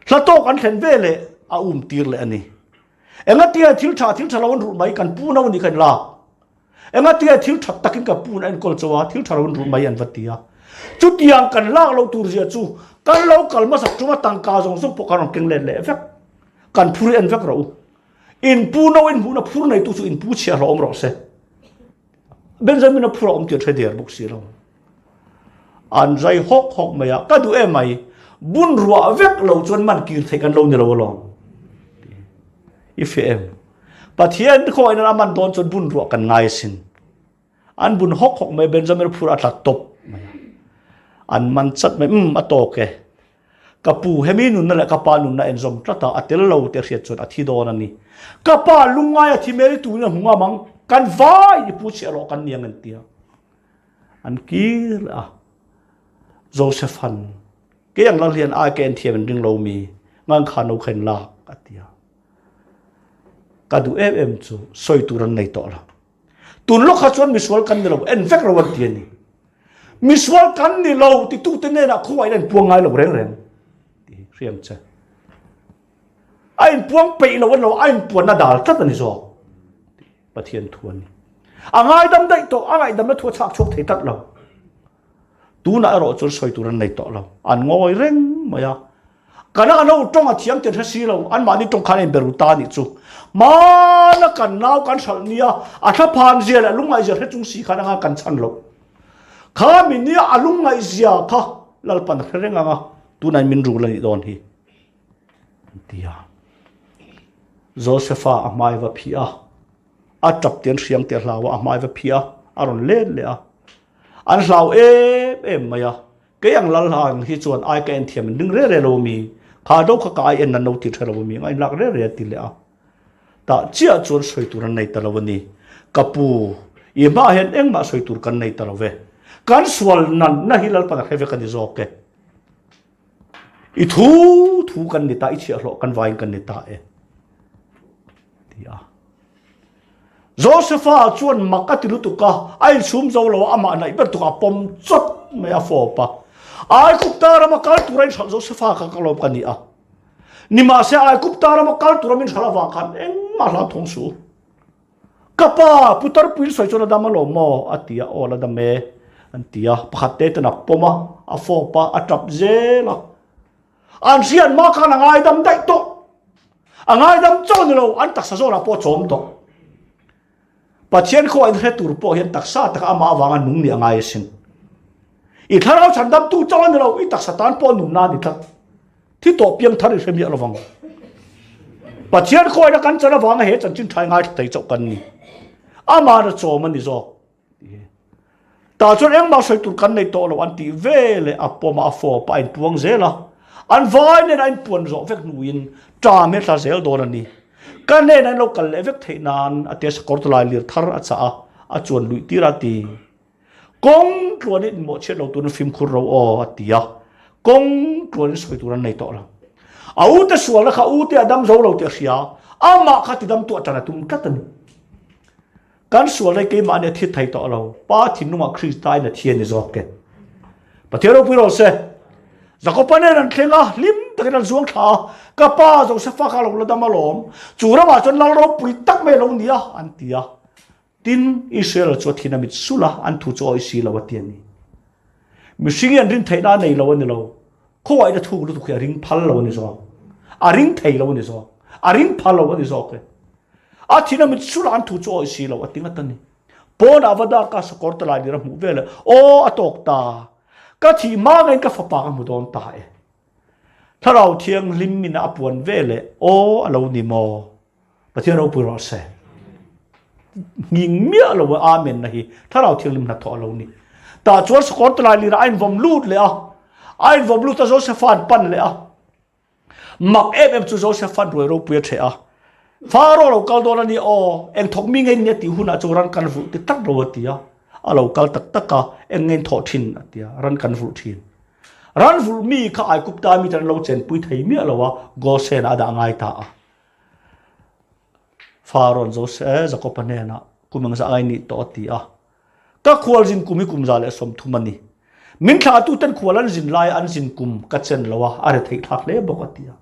hlato kan thlen vele a tir le ani enga tia thil tha lawon ru mai kan pu no ni kan la enga tia thil that takin ka pu na en kol chawa thil tha lawon ru mai an vatia chu tiang kan la lo tur ria chu kan lo kalma sak chuma tangka jong song pokaron keng le vek kan phuri en vek ro in pu no in pu na phur nei tu chu in pu chia ro om ro se benjamin na phur om ti theder buk si lo an zai hok maya ka du e mai bun ruwa vek lo chon man kir thei kan lo ni lo lo ifm pathian ko ina man don chon bun ruwa kan ngai sin an bun hok mai benjamin phur atla top an man chat mai atoke kapu hemi nun na kapa nun na enzom trata atel lo te riat chon athi don ani kapa lungai athi meri tu na hunga mang kan vai pu chi ro kan niang an tia an kir a Josephan ke yang lang lian a ken thiam ding lo mi ngang khano khen la atia kadu em chu soi turan nei to la tun lo kha chon miswal kan ni lo en vek ro wan tiani miswal kan ni lo ti tu te ne na khoi len puang ngai lo reng ti riam cha ai puang pe lo wan lo ai puan na dal tat ni zo pathian thuan angai dam dai to angai dam na thu chak chok thei tat lo tu na ro chon soi turan nei to lo an ngoi reng maya kana no tong a thiam te thasi lo an ma ni tong khan en beru ta ni chu ma na kan naw kan sal nia a tha phan zia la lungai zia he chung si khana nga kan chan lo kha min ni alungai zia kha lalpan renga nga tu nai min ru la ni don hi tia Josepha amai va phia a tap ten riang te hlawa amai va phia aron le a an hlau em maya ke yang lal hang hi chuan ai ka en thiam ding re lo mi kha do kha ka ai en na no ti thara mi ngai lak re ti le a ta chia chuan soi turan nei ta lo ni kapu i ma hen eng ma soi tur kan nei ta lo ve kan swal nan na hilal pa kheve kan di zoke i thu kan ni ta i chia lo kan vain kan ni ta e tia Josepha chuan makatilu tu ka ai sum zo lo ama nai ber tu ka pom chot me a fo pa ai kuptara makal turai sal Josepha ka ka lo kan ni a ni ma se ai kuptara makal turamin sala wa kan eng ma la thong su kapa putar pil soi chona dama lo mo atia ola da me antia pakhate ta na poma a fo pa a trap zela an sian ma kan ngai dam dai to angai dam chon lo an tak sa zo la po chom to pathian ko an he tur po hian taksa tak ama wangan nung ni angai sin i tharau chandam tu chon lo i tak satan po num na ni thak thi to piang thari hemi alawang pathian ko ina kan chana wanga he chan chin thai ngai thei chok kan ni ama na chom ani zo ta chon eng ma soi tur kan nei to lo an ti vele apoma afo pa in puang zela an vai ne an puan zo vek nuin ta me tla zel don ani kan ne nan local evek theinan ates kortulai lir thar acha a chuan lui tirati kong tuani mo che lo tun film khur ro o atia kong tuani soi turan nei to la au te sual la kha u te adam zo lo te sia ama kha ti dam tu atana tum katani kan sual lai ke ma ne thi thai to lo pa thin nu ma kristai na thien ni zo ke patero pu ro se zakopane ran thlenga lim takin zuang tha ka pa zo se fa kha lo la dam alom chura ma chon lal ro pui tak me lo nia antia tin Israel cho thina mit sula an thu cho isi lo watian ni mishing an rin thaina nei lo ni lo khoi da thu lu thu ring phal lo ni zo a ring thei lo ni zo a ring phal lo ni zo ke a thina mit sula an thu cho isi lo atinga tani pon avada ka sakor ta la ni ra mu vele o atok ta ka thi ma ngai ka fa pa ka mu don ta e tha rau thiang lim min a puan vele o alo ni mo pathian ro pu ro se nging mia lo amen na hi tha rau thiang lim na tho lo ni ta chor sakor ta la ni ra ain vom lut le a ain vom lut ta Josephan pan le a mak em chu Josephan roi ro pu the a faro lo kal do na ni o eng thok mi ngai ne ti huna choran kan fu ti tak ro ti a alo kal tak taka eng ngai tho thin atia ran kan fu thin ran fu mi kha ai kup ta mi tan lo chen pui thei mi alowa go sen ada ngai ta a faron zo se zakopane na kumang sa ai ni to ti a ka khwal jin kumi kum za le som thumani min tha tu tan khwalan jin lai an jin kum ka chen lowa are thei thak le bokatia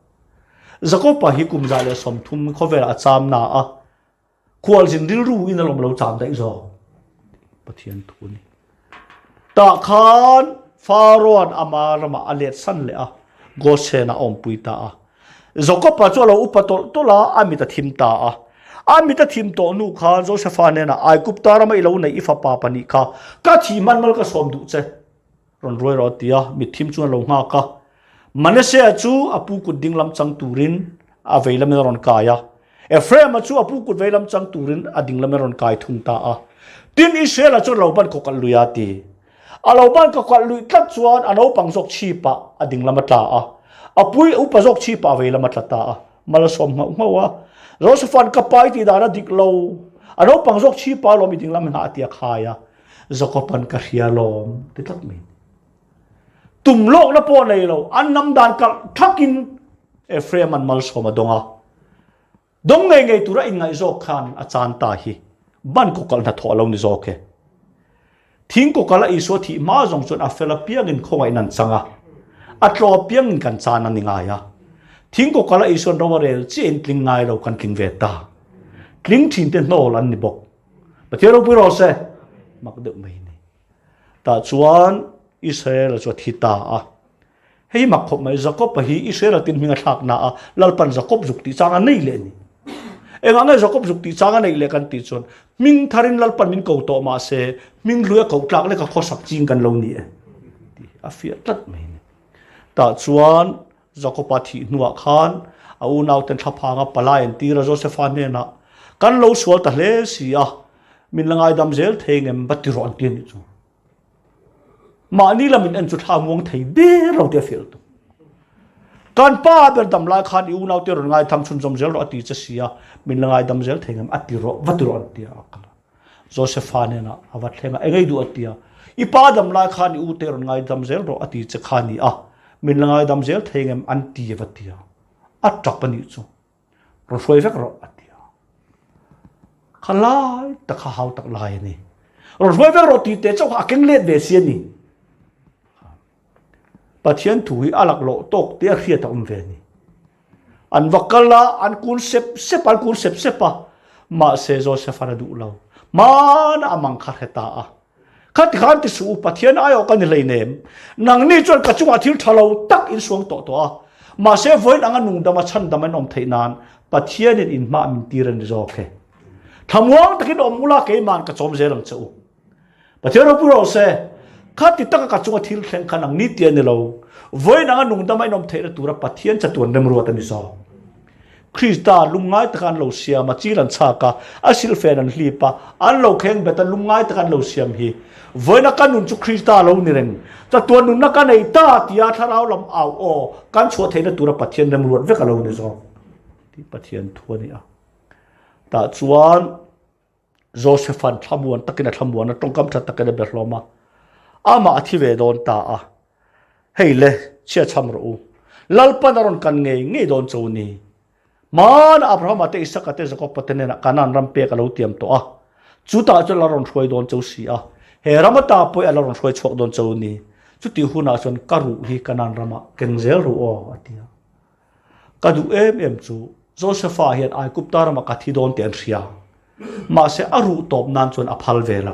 zakopa hi kum za le som thum khowela acham na a khwal jin ril ru in alom lo cham dai zo pathian thuni ta khan faron amarama alet san le a go sena om puita a zakopa cholo upatol tola amita thim ta a amita thim to nu khan Josephane na ai kupta rama ilo nei ifa pa pani kha ka thi manmal ka som du che ron roi ro tia mi thim chu lo nga ka manase chu apu ku dinglam chang turin aveilam ron kaya Ephraim chu apu ku veilam chang turin adinglam ron kai thung ta a tin Israel chu lo ban ko kal luya ti alo ban ko kal lui tlat chuan ano pangjok chi pa adinglam ta a apui upazok chi pa veilam ta ta a mal som ngwa Josephan kapai ti dana diklo ano pangjok chi pa lo mi dinglam na atia khaya zakopan ka hialom titak mi tum lok na po nei lo an nam dan ka thakin Ephraim an mal soma donga dong ngai ngai tura in ngai zo khan achan ta hi ban ko kal na tho lo ni zo ke thing ko kala iso thi ma jong chon a philippine in khowai nan changa atlo piang kan chan an nga ya thing ko kala iso rowarel chen tling ngai lo kan king ve ta tling thin te no lan ni bok pathian pu ro se mak de mai ni ta chuan Israel cho thita a hei mak khop mai Jacob hi Israel tin minga thak na a lalpan Jacob jukti changa nei le ni enga ngai Jacob jukti changa nei le kan ti chon ming tharin lalpan min ko to ma se ming luya ko tlak le ka khosak ching kan lo ni e a fia tat mai ni ta chuan Jacob thi nuwa khan au nau ten thapha nga palain ti ra Josephane na kan lo sual ta hle sia min langai dam zel thengem bati ron ti ni chu ma ni lamin an chu tha muang thei be ro te fil tu kan pa ber dam lai khan u nau te ron ngai tham chun jom zel ro ati cha sia min langai dam zel thengem ati ro vati ron ti akala Josephane na awat thenga engai du atia ipa dam lai khan u te ron ngai dam zel ro ati cha khani a min langai dam zel thengem anti vatia atak pani chu ro foi vek ro atia khalai ta kha hau tak lai ni ro foi vek ro ti te chau ha keng let ve sia ni pathian thui alak lo tok te khia ta ve ni an wakala an kun sep al kun sepa ma se Josephan du lo man amang kha heta a khat khan ti su pathian ayo kan lei nem nang ni chon ka chunga thil thalo tak in suang to a ma se voin anga nung dama chan dama nom theinan pathian in ma min tiran zo khe thamwang takin omula ke man ka chom jerang chu pathian ro puro se khat ti tak ka chunga thil thleng khanang ni tian ni lo voin anga nung dama nom theira tura pathian chatuan dem ruat ani zo Krista lungai takan lo siam achilan chaka asil fen an hlipa an lo kheng beta lungai takan lo siam hi voina kanun chu Krista lo ni reng cha tuan nun na ka nei ta tia tharau lam au o kan chho theina tura pathian dem ruat veka lo ni zo ti pathian thuani a ta chuan Josephan thamuan takina thamuan tongkam tha takina berloma ama athi ve don ta a hei le chia cham ro lalpan aron kan nge don choni man abraham ate isak ate jacob patene na kanan rampe ka lo tiam to a chuta chu laron throi don chu si a he ramata poi alaron throi chok don choni chuti huna chon karu hi kanan rama kengzel ru o atia kadu em chu josepha hian ai kupta rama ka thi don ten ria ma se aru top nan chon aphal vela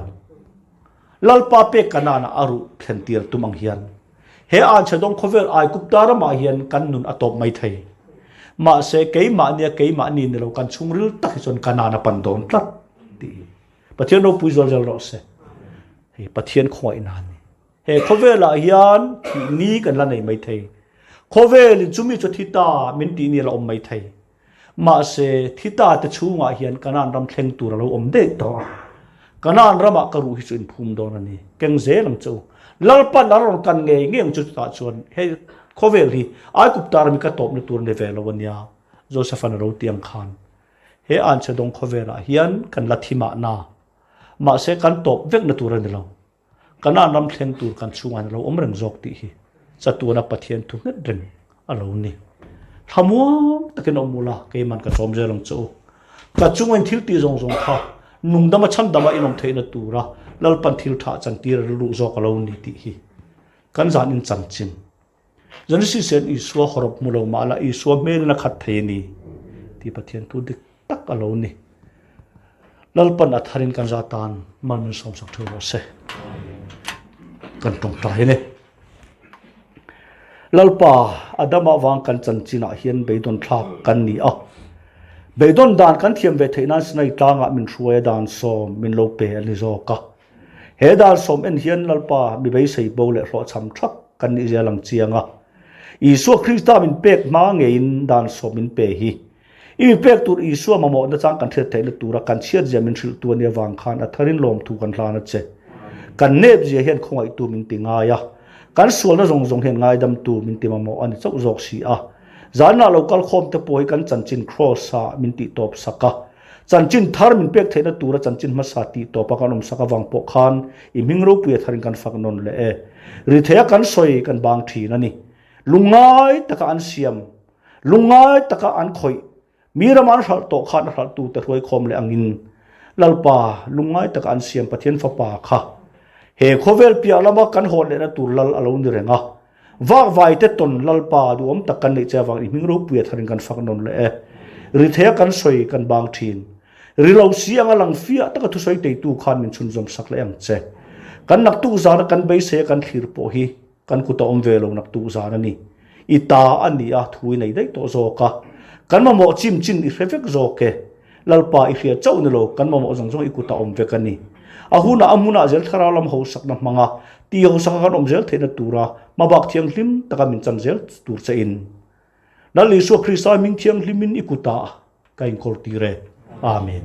lalpa pe kanana aru khentir tumang hian he an chadong khovel ai kupta rama hian kan nun atop mai thai ma se keima ni lo kan chungril tak chon kanana pandon tlat ti pathian ro puizol jal ro se he pathian khoi nan he khovela hian thi ni kan la nei mai thai khovel chumi cho thita min ti ni la om mai thai ma se thita ta chunga hian kanan ram thleng tur lo om de to kanan rama karu hi chin phum don ani kengze lang chu lalpan aron kan nge chu ta chon he khovel hi ai kuptar mi ka top ni tur ne velo wania joseph an ro tiang khan he an chadong khovela hian kan lathima na ma se kan top vek na tur ani lo kanan ram thleng tur kan chunga lo om reng jok ti hi chatuna pathian thu ngat reng alo ni thamuam takin omula ke man ka chom je long chu ka chungin thil ti jong kha nungdama cham dama inom theina tura lalpan thil tha chantir lu zo ka lo ni ti hi kan zan in chanchin janisi sen iswa horop mulo mala iswa mel na khat theini ti pathian tu dik tak alo ni lalpan atharin kan zatan man som sak thu se kan tong ta hi ne lalpa adama wang kan chanchina hian beidon thlak kan ni a beidon dan kan thiam ve theina snai tanga min hruai dan som min lo pe ali zo ka he dan som en hian lalpa mi bei sei bo le ro cham thak kan ni jalang chianga isu krista min pek ma nge in dan som min pe hi I pek tur isu ma mo na chang kan the theile tura kan chiat jamin thil tu ne wang khan atharin lom thu kan hlana che kan nep je hian khongai tu min tinga ya kan sual na zong hen ngai dam tu min tima mo ani chok jok si a zana local khom te poi kan chanchin cross sa min ti top saka chanchin thar min pek theina tura chanchin ma sa ti topa kan om saka wang po khan I mingro pu tharin kan fak non le e ri thea kan soi kan bang thi na ni lungai taka an siam lungai taka an khoi miraman hal to khan hal tu te roi khom le angin lalpa lungai taka an siam pathian fa pa kha he khovel pia lama kan hol le na tur lal alo ni renga wak vai te ton lalpa du om takan ni chawang I mingro pu tharin kan fak non le e ri thea kan soi kan bang thin ri lo sianga lang fia taka thu soi te tu khan min chun jom sak le ang che kan nak tu zara kan bei se kan thlir po hi kan ku ta om velo nak tu zara ni ita ani a thui nei dei to zo ka kan ma mo chim chin I fevek zo ke lalpa I khia chau ni lo kan ma mo jong jong I ku ta om ve kan ni ahuna amuna zel tharalam ho sak na manga ti ho sak kan om zel thena tura ma bak thiang hlim taka min cham zel tur cha in nali so krista ming thiang hlimin ikuta kain kor ti re amen